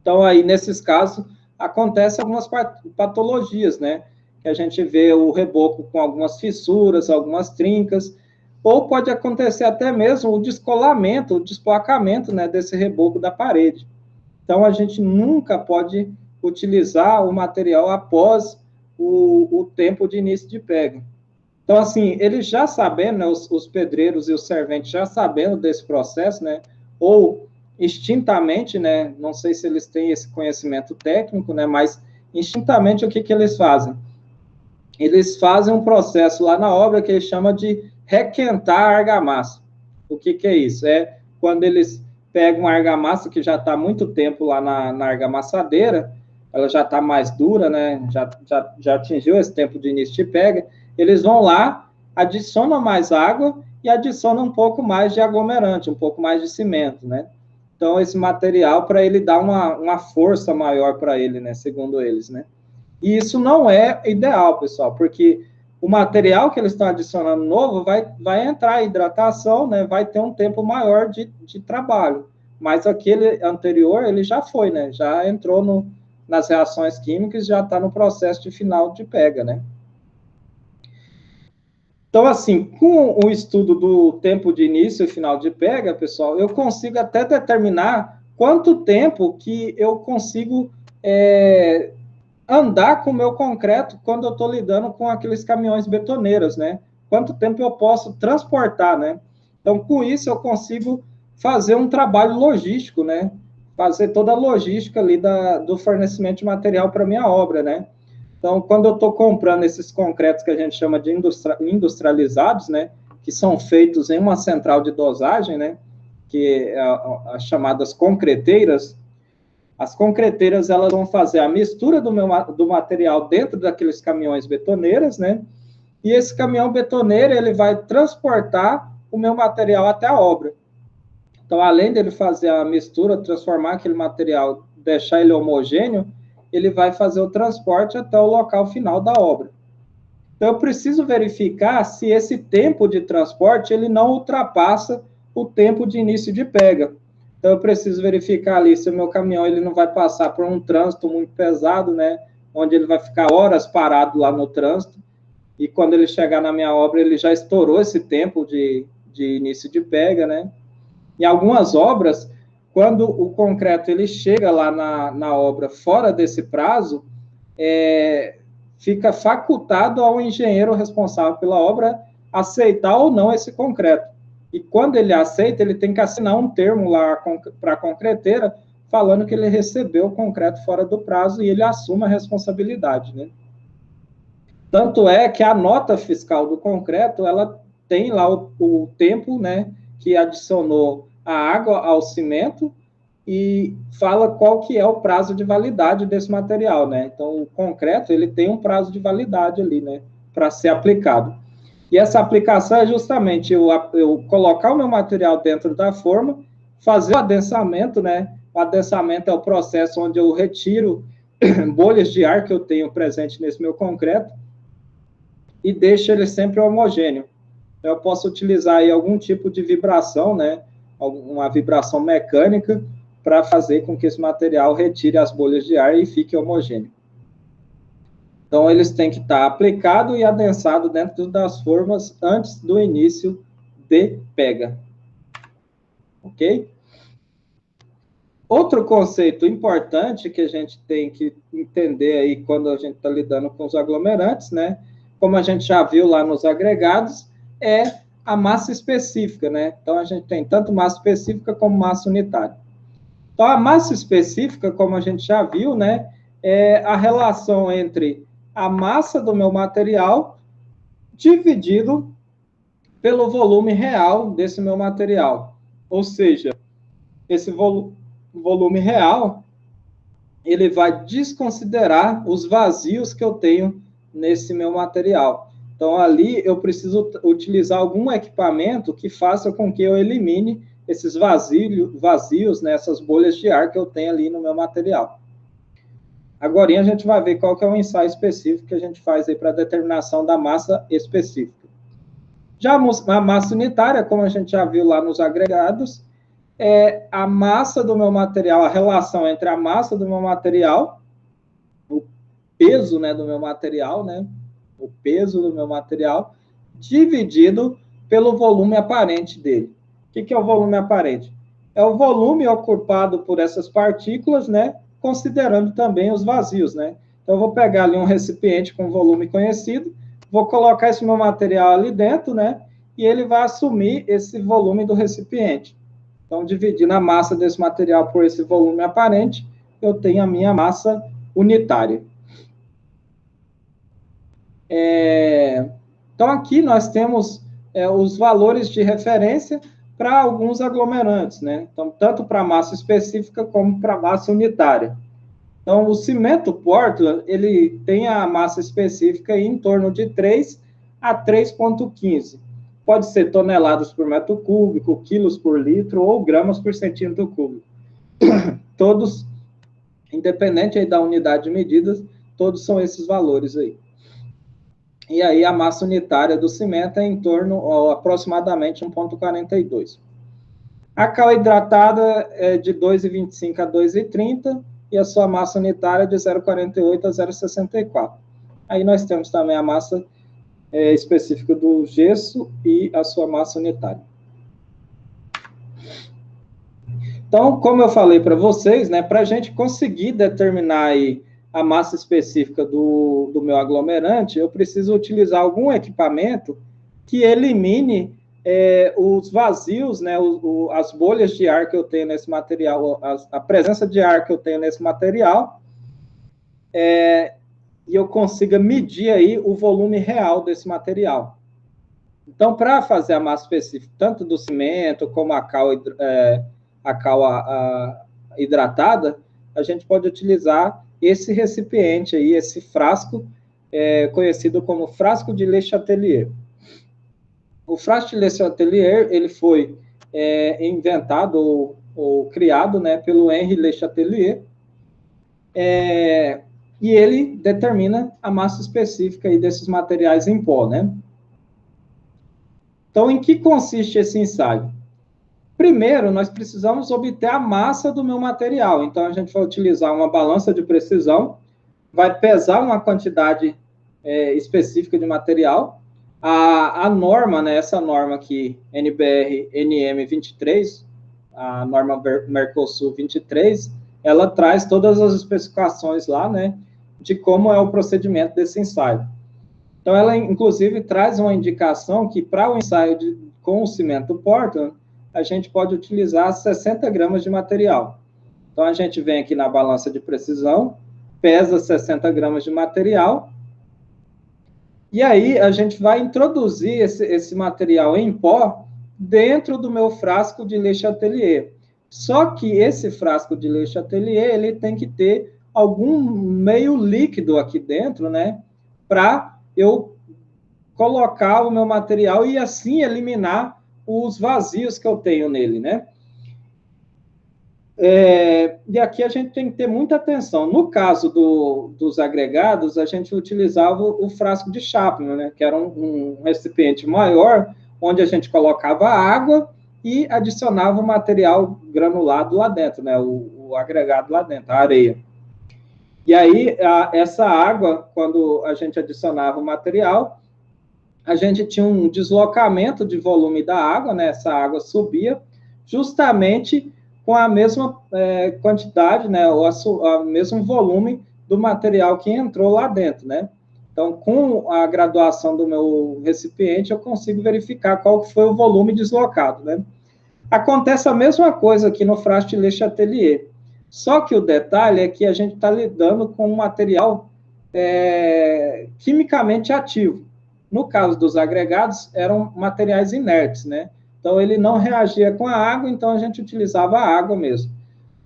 Então, aí, nesses casos, acontecem algumas patologias, né? Que a gente vê o reboco com algumas fissuras, algumas trincas, ou pode acontecer até mesmo o descolamento, o desplacamento, né, desse reboco da parede. Então, a gente nunca pode utilizar o material após o tempo de início de pega. Então, assim, eles já sabendo, né, os pedreiros e os serventes já sabendo desse processo, né, ou instintamente, né, não sei se eles têm esse conhecimento técnico, né, mas instintamente o que eles fazem? Eles fazem um processo lá na obra que eles chamam de requentar a argamassa. O que é isso? É quando eles pegam a argamassa que já está há muito tempo lá na argamassadeira, ela já está mais dura, né? Já atingiu esse tempo de início de pega, eles vão lá, adicionam mais água e adicionam um pouco mais de aglomerante, um pouco mais de cimento, né? Então, esse material, para ele dar uma força maior para ele, né? Segundo eles, né? E isso não é ideal, pessoal, porque o material que eles estão adicionando novo vai entrar em hidratação, né? Vai ter um tempo maior de trabalho. Mas aquele anterior, ele já foi, né? Já entrou nas reações químicas, já está no processo de final de pega, né? Então, assim, com o estudo do tempo de início e final de pega, pessoal, eu consigo até determinar quanto tempo que eu consigo andar com o meu concreto quando eu estou lidando com aqueles caminhões betoneiros, né? Quanto tempo eu posso transportar, né? Então, com isso, eu consigo fazer um trabalho logístico, né? Fazer toda a logística ali do fornecimento de material para a minha obra, né? Então, quando eu estou comprando esses concretos que a gente chama de industrializados, né? Que são feitos em uma central de dosagem, né? Que é as chamadas concreteiras. As concreteiras, elas vão fazer a mistura do material dentro daqueles caminhões betoneiros, né? E esse caminhão betoneiro, ele vai transportar o meu material até a obra. Então, além dele fazer a mistura, transformar aquele material, deixar ele homogêneo, ele vai fazer o transporte até o local final da obra. Então, eu preciso verificar se esse tempo de transporte, ele não ultrapassa o tempo de início de pega. Então, eu preciso verificar ali se o meu caminhão ele não vai passar por um trânsito muito pesado, né? Onde ele vai ficar horas parado lá no trânsito. E quando ele chegar na minha obra, ele já estourou esse tempo de início de pega, né? Em algumas obras, quando o concreto ele chega lá na obra fora desse prazo, fica facultado ao engenheiro responsável pela obra aceitar ou não esse concreto. E quando ele aceita, ele tem que assinar um termo lá para a concreteira, falando que ele recebeu o concreto fora do prazo e ele assume a responsabilidade, né? Tanto é que a nota fiscal do concreto, ela tem lá o tempo, né, que adicionou a água ao cimento e fala qual que é o prazo de validade desse material, né? Então, o concreto, ele tem um prazo de validade ali, né, para ser aplicado. E essa aplicação é justamente eu colocar o meu material dentro da forma, fazer o adensamento, né? O adensamento é o processo onde eu retiro bolhas de ar que eu tenho presente nesse meu concreto e deixo ele sempre homogêneo. Então, eu posso utilizar aí algum tipo de vibração, né? Uma vibração mecânica para fazer com que esse material retire as bolhas de ar e fique homogêneo. Então, eles têm que estar aplicado e adensado dentro das formas antes do início de pega. Ok? Outro conceito importante que a gente tem que entender aí quando a gente está lidando com os aglomerantes, né? Como a gente já viu lá nos agregados, é a massa específica, né? Então, a gente tem tanto massa específica como massa unitária. Então, a massa específica, como a gente já viu, né? É a relação entre a massa do meu material dividido pelo volume real desse meu material. Ou seja, esse volume real, ele vai desconsiderar os vazios que eu tenho nesse meu material. Então, ali eu preciso utilizar algum equipamento que faça com que eu elimine esses vazios, né, essas bolhas de ar que eu tenho ali no meu material. Agora a gente vai ver qual que é o ensaio específico que a gente faz aí para determinação da massa específica. Já a massa unitária, como a gente já viu lá nos agregados, é a massa do meu material, a relação entre a massa do meu material, o peso, né, do meu material, né, o peso do meu material, dividido pelo volume aparente dele. O que é o volume aparente? É o volume ocupado por essas partículas, né, considerando também os vazios, né? Então, eu vou pegar ali um recipiente com volume conhecido, vou colocar esse meu material ali dentro, né, e ele vai assumir esse volume do recipiente. Então, dividindo a massa desse material por esse volume aparente, eu tenho a minha massa unitária. Então, aqui nós temos os valores de referência para alguns aglomerantes, né? Então, tanto para massa específica como para massa unitária. Então, o cimento Portland, ele tem a massa específica em torno de 3 a 3,15. Pode ser toneladas por metro cúbico, quilos por litro ou gramas por centímetro cúbico. Todos, independente aí da unidade de medidas, todos são esses valores aí. E aí a massa unitária do cimento é em torno, aproximadamente 1,42. A cal hidratada é de 2,25 a 2,30 e a sua massa unitária de 0,48 a 0,64. Aí nós temos também a massa específica do gesso e a sua massa unitária. Então, como eu falei para vocês, né, para a gente conseguir determinar aí a massa específica do meu aglomerante, eu preciso utilizar algum equipamento que elimine os vazios, né, as bolhas de ar que eu tenho nesse material, a presença de ar que eu tenho nesse material, e eu consiga medir aí o volume real desse material. Então, para fazer a massa específica, tanto do cimento como a cal hidratada, a gente pode utilizar esse recipiente aí, esse frasco, conhecido como frasco de Le Chatelier. O frasco de Le Chatelier, ele foi inventado ou criado, né, pelo Henri Le Chatelier, e ele determina a massa específica aí desses materiais em pó, né? Então, em que consiste esse ensaio? Primeiro, nós precisamos obter a massa do meu material. Então, a gente vai utilizar uma balança de precisão, vai pesar uma quantidade específica de material. A norma, né, essa norma aqui, NBR NM 23, a norma Mercosul 23, ela traz todas as especificações lá, né, de como é o procedimento desse ensaio. Então, ela, inclusive, traz uma indicação que, para o ensaio com o cimento Portland, a gente pode utilizar 60 gramas de material. Então, a gente vem aqui na balança de precisão, pesa 60 gramas de material, e aí a gente vai introduzir esse material em pó dentro do meu frasco de Le Chatelier. Só que esse frasco de Le Chatelier, ele tem que ter algum meio líquido aqui dentro, né? Para eu colocar o meu material e assim eliminar os vazios que eu tenho nele, né? E aqui a gente tem que ter muita atenção. No caso dos agregados, a gente utilizava o frasco de Chapman, né? Que era um recipiente maior, onde a gente colocava água e adicionava o material granulado lá dentro, né? O agregado lá dentro, a areia. E aí, essa água, quando a gente adicionava o material, a gente tinha um deslocamento de volume da água, né? Essa água subia justamente com a mesma quantidade, né? O mesmo volume do material que entrou lá dentro, né? Então, com a graduação do meu recipiente, eu consigo verificar qual foi o volume deslocado, né? Acontece a mesma coisa aqui no frasco de Le Chatelier. Só que o detalhe é que a gente está lidando com um material quimicamente ativo. No caso dos agregados, eram materiais inertes, né? Então, ele não reagia com a água, então a gente utilizava a água mesmo.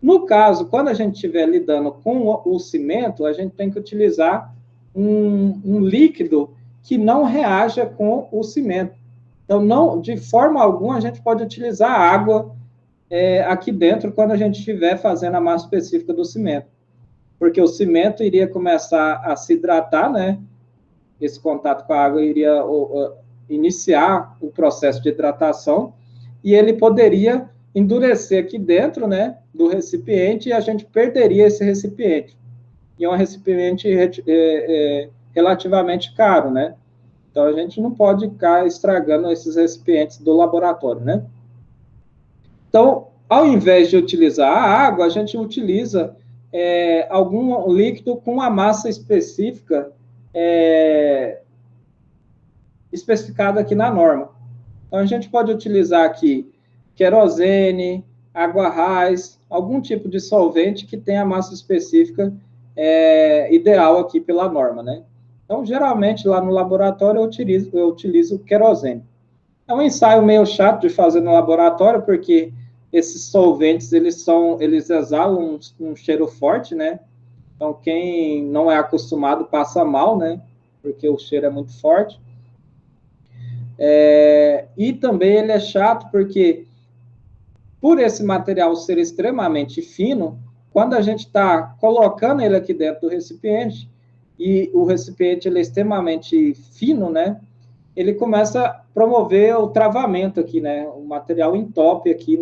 No caso, quando a gente estiver lidando com o cimento, a gente tem que utilizar um líquido que não reaja com o cimento. Então, não, de forma alguma, a gente pode utilizar água aqui dentro quando a gente estiver fazendo a massa específica do cimento. Porque o cimento iria começar a se hidratar, né? Esse contato com a água iria iniciar o processo de hidratação e ele poderia endurecer aqui dentro, né, do recipiente e a gente perderia esse recipiente. E é um recipiente relativamente caro, né? Então, a gente não pode ficar estragando esses recipientes do laboratório, né? Então, ao invés de utilizar a água, a gente utiliza algum líquido com a massa específica especificada aqui na norma. Então, a gente pode utilizar aqui querosene, água raiz, algum tipo de solvente que tenha a massa específica ideal aqui pela norma, né? Então, geralmente, lá no laboratório, eu utilizo querosene. É um ensaio meio chato de fazer no laboratório, porque esses solventes, eles exalam um cheiro forte, né? Então, quem não é acostumado passa mal, né? Porque o cheiro é muito forte. E também ele é chato porque, por esse material ser extremamente fino, quando a gente está colocando ele aqui dentro do recipiente, e o recipiente ele é extremamente fino, né? Ele começa a promover o travamento aqui, né? O material entope aqui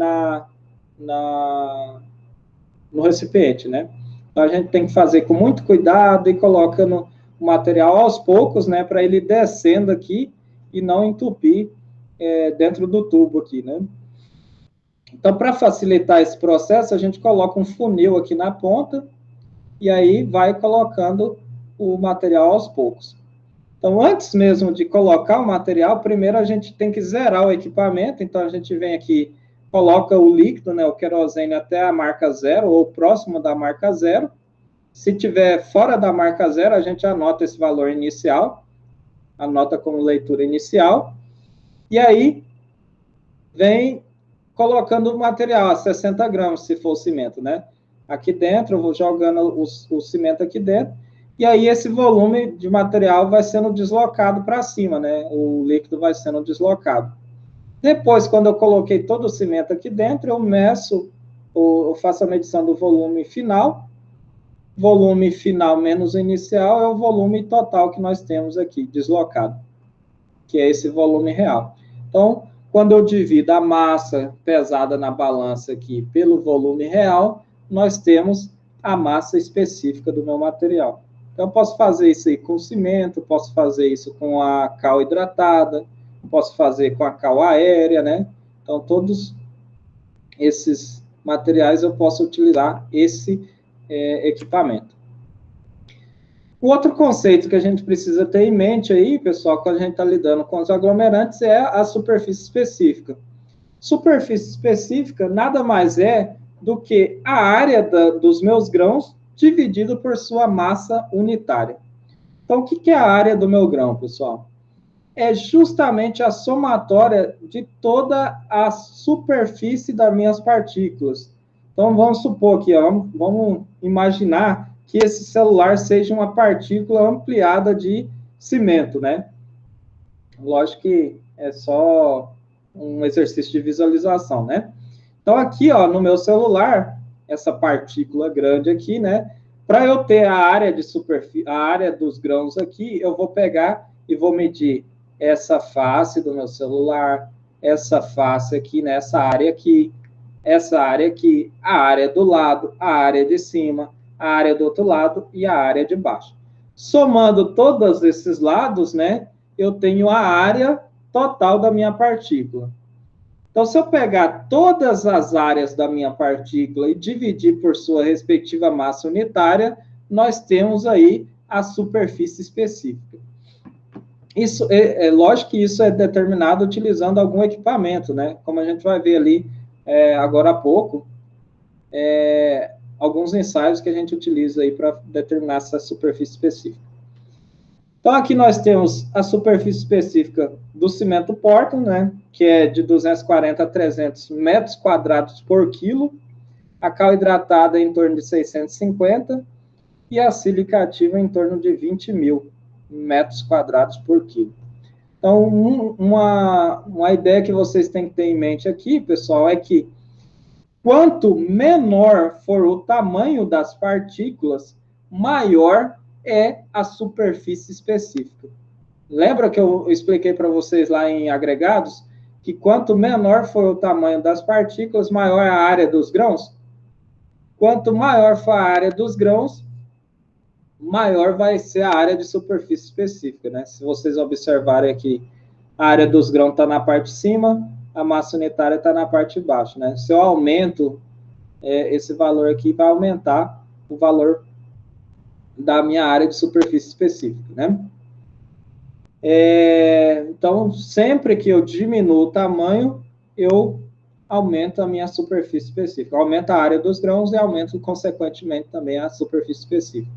no recipiente, né? Então, a gente tem que fazer com muito cuidado e colocando o material aos poucos, né? Para ele descendo aqui e não entupir dentro do tubo aqui, né? Então, para facilitar esse processo, a gente coloca um funil aqui na ponta e aí vai colocando o material aos poucos. Então, antes mesmo de colocar o material, primeiro a gente tem que zerar o equipamento. Então, a gente vem aqui, coloca o líquido, né, o querosene até a marca 0 ou próximo da marca 0. Se tiver fora da marca 0, a gente anota esse valor inicial, anota como leitura inicial, e aí vem colocando o material a 60 gramas, se for o cimento, né? Aqui dentro, eu vou jogando o cimento aqui dentro, e aí esse volume de material vai sendo deslocado para cima, né? O líquido vai sendo deslocado. Depois, quando eu coloquei todo o cimento aqui dentro, eu meço, eu faço a medição do volume final. Volume final menos o inicial é o volume total que nós temos aqui, deslocado, que é esse volume real. Então, quando eu divido a massa pesada na balança aqui pelo volume real, nós temos a massa específica do meu material. Então, eu posso fazer isso aí com cimento, posso fazer isso com a cal hidratada, posso fazer com a cal aérea, né? Então, todos esses materiais eu posso utilizar esse equipamento. O outro conceito que a gente precisa ter em mente aí, pessoal, quando a gente está lidando com os aglomerantes, é a superfície específica. Superfície específica nada mais é do que a área dos meus grãos dividido por sua massa unitária. Então, o que é a área do meu grão, pessoal? É justamente a somatória de toda a superfície das minhas partículas. Então, vamos supor aqui, ó, vamos imaginar que esse celular seja uma partícula ampliada de cimento, né? Lógico que é só um exercício de visualização, né? Então, aqui, ó, no meu celular, essa partícula grande aqui, né? Para eu ter a área de superfície, a área dos grãos aqui, eu vou pegar e vou medir essa face do meu celular, essa face aqui, nessa área aqui, essa área aqui, a área do lado, a área de cima, a área do outro lado e a área de baixo. Somando todos esses lados, né, eu tenho a área total da minha partícula. Então, se eu pegar todas as áreas da minha partícula e dividir por sua respectiva massa unitária, nós temos aí a superfície específica. Isso é lógico que isso é determinado utilizando algum equipamento, né? Como a gente vai ver ali agora há pouco, alguns ensaios que a gente utiliza aí para determinar essa superfície específica. Então, aqui nós temos a superfície específica do cimento Portland, né, que é de 240 a 300 metros quadrados por quilo, a cal hidratada em torno de 650 e a silicativa em torno de 20 mil metros quadrados por quilo. Então, uma ideia que vocês têm que ter em mente aqui, pessoal, é que quanto menor for o tamanho das partículas, maior é a superfície específica. Lembra que eu expliquei para vocês lá em agregados que quanto menor for o tamanho das partículas, maior é a área dos grãos? Quanto maior for a área dos grãos, maior vai ser a área de superfície específica, né? Se vocês observarem aqui, a área dos grãos está na parte de cima, a massa unitária está na parte de baixo, né? Se eu aumento esse valor aqui, vai aumentar o valor da minha área de superfície específica, né? Então, sempre que eu diminuo o tamanho, eu aumento a minha superfície específica. Aumenta a área dos grãos e aumento, consequentemente, também a superfície específica.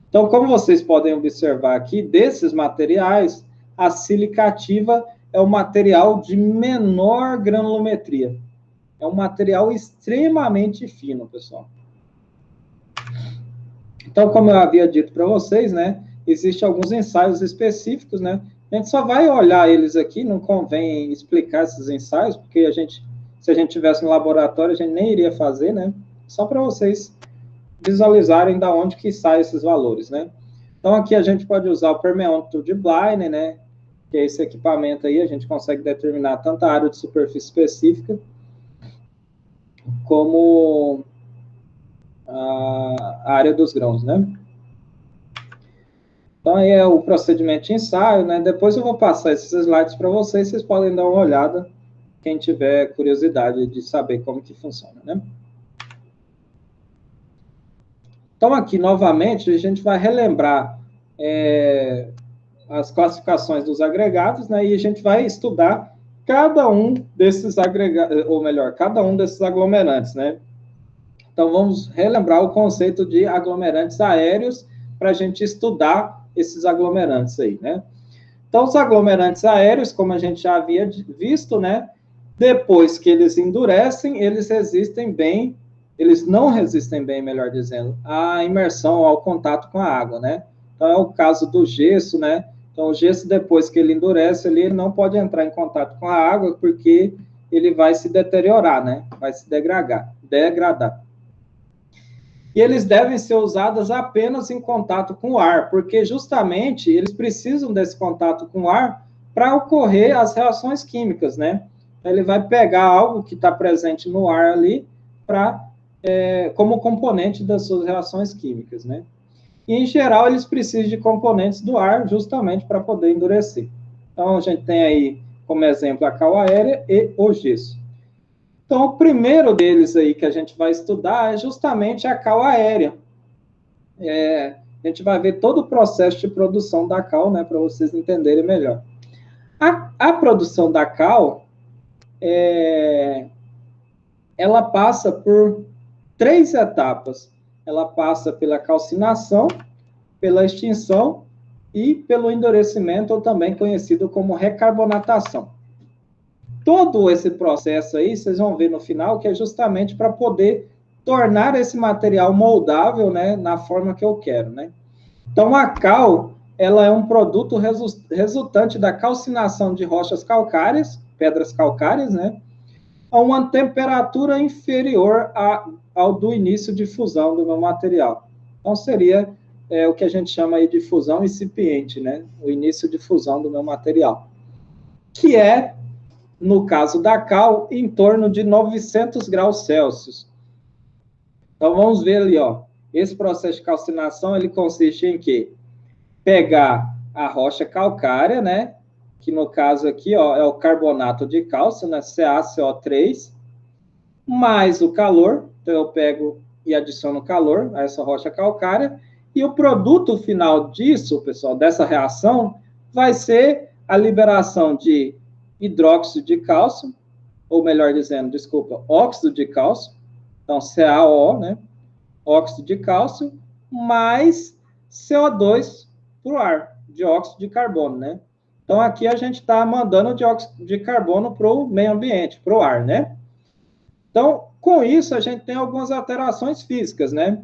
Então, como vocês podem observar aqui, desses materiais, a silicativa é o material de menor granulometria. É um material extremamente fino, pessoal. Então, como eu havia dito para vocês, né, existem alguns ensaios específicos, né? A gente só vai olhar eles aqui, não convém explicar esses ensaios, porque se a gente tivesse no laboratório, a gente nem iria fazer, né? Só para vocês visualizarem da onde que saem esses valores, né? Então, aqui a gente pode usar o permeômetro de Bleiner, né? Que é esse equipamento aí, a gente consegue determinar tanto a área de superfície específica, como a área dos grãos, né? Então, aí é o procedimento de ensaio, né? Depois eu vou passar esses slides para vocês podem dar uma olhada, quem tiver curiosidade de saber como que funciona, né? Então, aqui, novamente, a gente vai relembrar as classificações dos agregados, né? E a gente vai estudar cada um desses agregados, ou melhor, cada um desses aglomerantes, né? Então, vamos relembrar o conceito de aglomerantes aéreos para a gente estudar esses aglomerantes aí, né? Então, os aglomerantes aéreos, como a gente já havia visto, né? Depois que eles endurecem, eles não resistem bem, melhor dizendo, à imersão, ao contato com a água, né? Então, é o caso do gesso, né? Então, o gesso, depois que ele endurece, ele não pode entrar em contato com a água, porque ele vai se deteriorar, né? Vai se degradar. E eles devem ser usados apenas em contato com o ar, porque justamente eles precisam desse contato com o ar para ocorrer as reações químicas, né? Ele vai pegar algo que está presente no ar ali como componente das suas reações químicas, né? E, em geral, eles precisam de componentes do ar justamente para poder endurecer. Então, a gente tem aí, como exemplo, a cal aérea e o gesso. Então, o primeiro deles aí que a gente vai estudar é justamente a cal aérea. A gente vai ver todo o processo de produção da cal, né, para vocês entenderem melhor. A produção da cal ela passa por 3 etapas. Ela passa pela calcinação, pela extinção e pelo endurecimento, ou também conhecido como recarbonatação. Todo esse processo aí, vocês vão ver no final, que é justamente para poder tornar esse material moldável, né, na forma que eu quero, né? Então, a cal, ela é um produto resultante da calcinação de rochas calcárias, pedras calcárias, né, a uma temperatura inferior ao do início de fusão do meu material. Então, seria o que a gente chama aí de fusão incipiente, né, o início de fusão do meu material, que é, no caso da cal, em torno de 900 graus Celsius. Então, vamos ver ali, ó, esse processo de calcinação, ele consiste em quê? Pegar a rocha calcária, né, que no caso aqui, ó, é o carbonato de cálcio, né, CaCO3, mais o calor, então eu pego e adiciono calor a essa rocha calcária, e o produto final disso, pessoal, dessa reação, vai ser a liberação de hidróxido de cálcio, ou melhor dizendo, desculpa, óxido de cálcio, então CaO, né, óxido de cálcio, mais CO2 para o ar, dióxido de carbono, né? Então, aqui a gente está mandando dióxido de carbono para o meio ambiente, para o ar, né? Então, com isso, a gente tem algumas alterações físicas, né?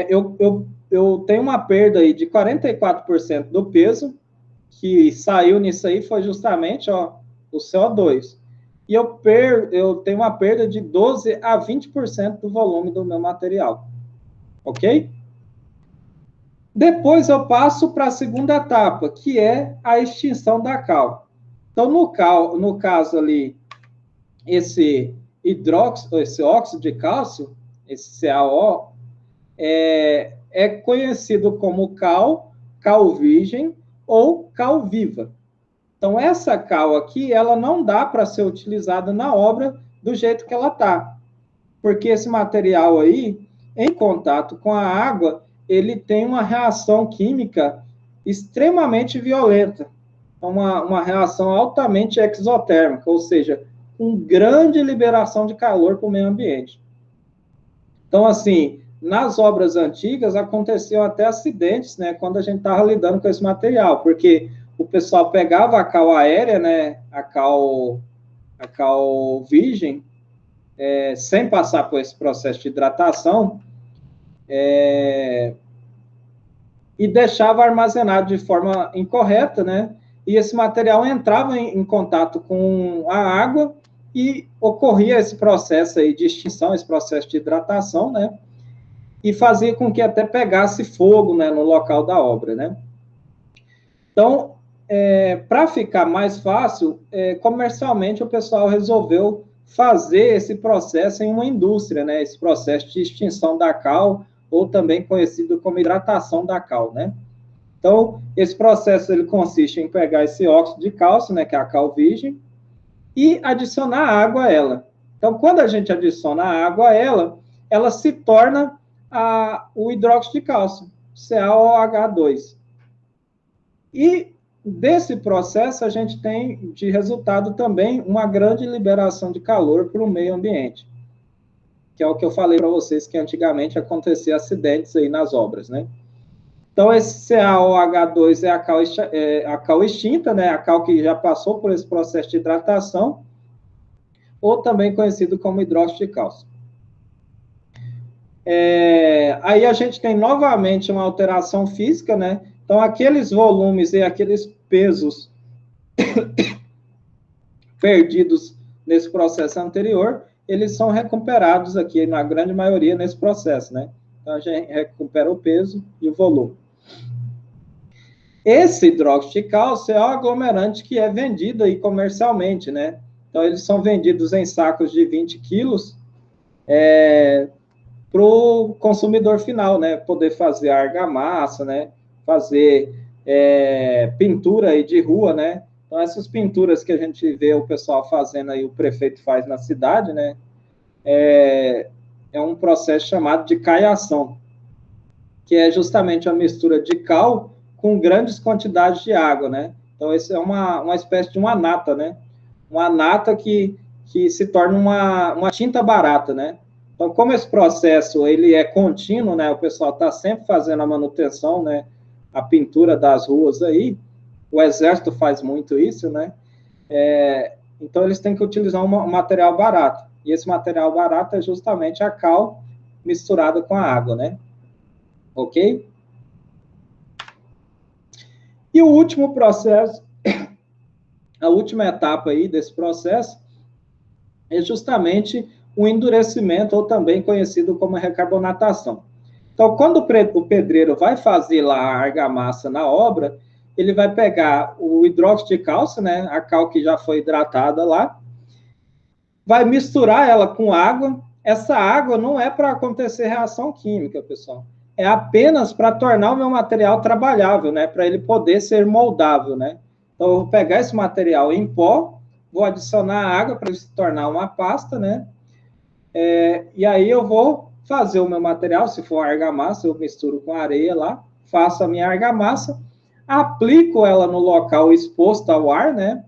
Eu tenho uma perda aí de 44% do peso, que saiu nisso aí foi justamente, ó, o CO2. E eu tenho uma perda de 12 a 20% do volume do meu material. Ok? Depois eu passo para a segunda etapa, que é a extinção da cal. Então, no caso ali, esse óxido de cálcio, esse CaO, é conhecido como cal virgem ou cal viva. Então, essa cal aqui, ela não dá para ser utilizada na obra do jeito que ela está, porque esse material aí, em contato com a água, ele tem uma reação química extremamente violenta, uma reação altamente exotérmica, ou seja, com grande liberação de calor para o meio ambiente. Então, assim, nas obras antigas aconteciam até acidentes, né, quando a gente estava lidando com esse material, porque o pessoal pegava a cal aérea, né, a cal virgem, sem passar por esse processo de hidratação, e deixava armazenado de forma incorreta, né? E esse material entrava em contato com a água e ocorria esse processo aí de extinção, esse processo de hidratação, né? E fazia com que até pegasse fogo, né, no local da obra, né? Então, para ficar mais fácil, comercialmente o pessoal resolveu fazer esse processo em uma indústria, né? Esse processo de extinção da cal, ou também conhecido como hidratação da cal, né? Então, esse processo ele consiste em pegar esse óxido de cálcio, né, que é a cal virgem, e adicionar água a ela. Então, quando a gente adiciona água a ela, ela se torna o hidróxido de cálcio, CaOH2. E desse processo, a gente tem de resultado também uma grande liberação de calor para o meio ambiente, que é o que eu falei para vocês, que antigamente acontecia acidentes aí nas obras, né? Então, esse CaOH2 é a cal extinta, né? A cal que já passou por esse processo de hidratação, ou também conhecido como hidróxido de cálcio. Aí a gente tem novamente uma alteração física, né? Então, aqueles volumes e aqueles pesos perdidos nesse processo anterior, eles são recuperados aqui, na grande maioria, nesse processo, né? Então, a gente recupera o peso e o volume. Esse hidróxido de cálcio é o aglomerante que é vendido aí comercialmente, né? Então, eles são vendidos em sacos de 20 quilos para o consumidor final, né? Poder fazer argamassa, né? Fazer pintura aí de rua, né? Então, essas pinturas que a gente vê o pessoal fazendo aí, o prefeito faz na cidade, né? É um processo chamado de caiação, que é justamente a mistura de cal com grandes quantidades de água, né? Então, esse é uma espécie de uma nata, né? Uma nata que que se torna uma tinta barata, né? Então, como esse processo ele é contínuo, né? O pessoal está sempre fazendo a manutenção, né? A pintura das ruas aí, o exército faz muito isso, né? Então, eles têm que utilizar um material barato. E esse material barato é justamente a cal misturada com a água, né? Ok? E o último processo, a última etapa aí desse processo, é justamente o endurecimento, ou também conhecido como recarbonatação. Então, quando o pedreiro vai fazer lá a argamassa na obra, ele vai pegar o hidróxido de cálcio, né, a cal que já foi hidratada lá, vai misturar ela com água. Essa água não é para acontecer reação química, pessoal. É apenas para tornar o meu material trabalhável, né, para ele poder ser moldável, né. Então, eu vou pegar esse material em pó, vou adicionar água para ele se tornar uma pasta, né, e aí eu vou fazer o meu material, se for argamassa, eu misturo com areia lá, faço a minha argamassa, aplico ela no local exposto ao ar, né?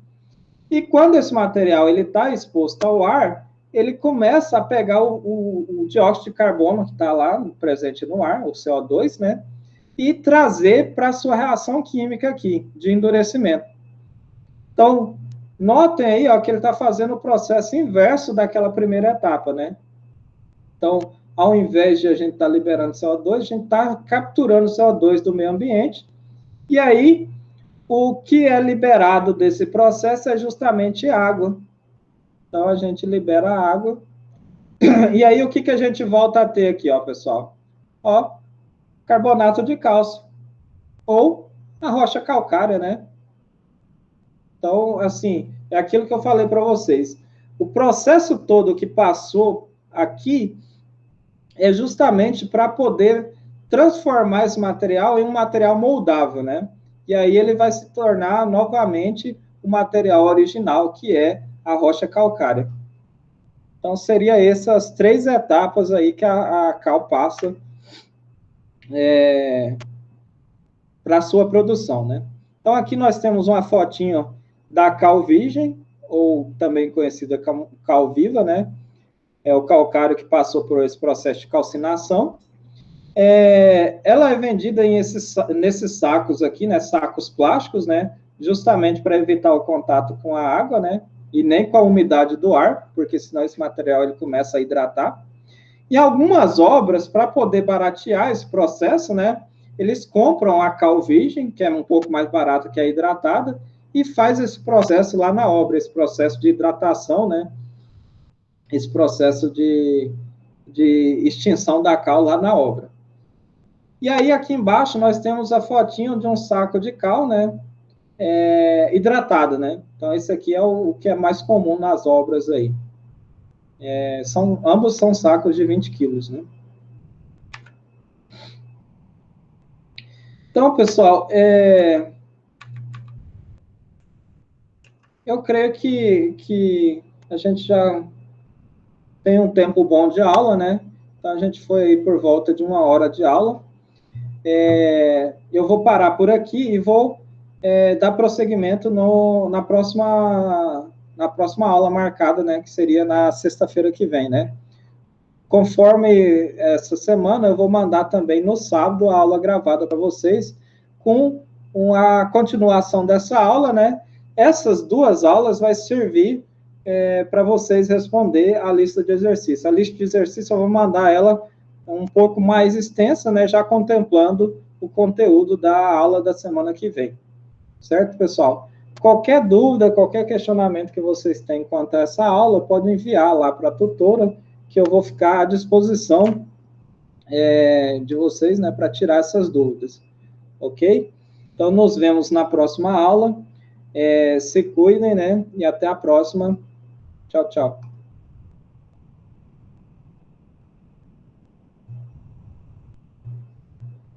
E quando esse material ele está exposto ao ar, ele começa a pegar o dióxido de carbono que está lá presente no ar, o CO2, né? E trazer para a sua reação química aqui, de endurecimento. Então, notem aí, ó, que ele está fazendo o processo inverso daquela primeira etapa, né? Então, ao invés de a gente estar liberando CO2, a gente está capturando CO2 do meio ambiente. E aí, o que é liberado desse processo é justamente água. Então, a gente libera a água. E aí, o que a gente volta a ter aqui, ó, pessoal? Ó, carbonato de cálcio. Ou a rocha calcária, né? Então, assim, é aquilo que eu falei para vocês. O processo todo que passou aqui é justamente para poder transformar esse material em um material moldável, né? E aí ele vai se tornar novamente o material original, que é a rocha calcária. Então, seria essas 3 etapas aí que a cal passa para a sua produção, né? Então, aqui nós temos uma fotinho da cal virgem, ou também conhecida como cal viva, né? É o calcário que passou por esse processo de calcinação. Ela é vendida nesses sacos aqui, né? Sacos plásticos, né? Justamente para evitar o contato com a água, né? E nem com a umidade do ar, porque senão esse material ele começa a hidratar. E algumas obras, para poder baratear esse processo, né? Eles compram a cal virgem, que é um pouco mais barata que a hidratada, e faz esse processo lá na obra, esse processo de hidratação, né? Esse processo de extinção da cal lá na obra. E aí, aqui embaixo, nós temos a fotinho de um saco de cal, né? Hidratado, né? Então, esse aqui é o que é mais comum nas obras aí. Ambos são sacos de 20 quilos, né? Então, pessoal, eu creio que a gente já tem um tempo bom de aula, né? Então, a gente foi por volta de 1 hora de aula. Eu vou parar por aqui e vou dar prosseguimento na próxima aula marcada, né? Que seria na sexta-feira que vem, né? Conforme essa semana, eu vou mandar também no sábado a aula gravada para vocês, com a continuação dessa aula, né? Essas 2 aulas vai servir para vocês responder a lista de exercícios. A lista de exercícios eu vou mandar ela um pouco mais extensa, né? Já contemplando o conteúdo da aula da semana que vem. Certo, pessoal? Qualquer dúvida, qualquer questionamento que vocês tenham quanto a essa aula, podem enviar lá para a tutora, que eu vou ficar à disposição de vocês, né, para tirar essas dúvidas, ok? Então, nos vemos na próxima aula, se cuidem, né, e até a próxima. Tchau, tchau.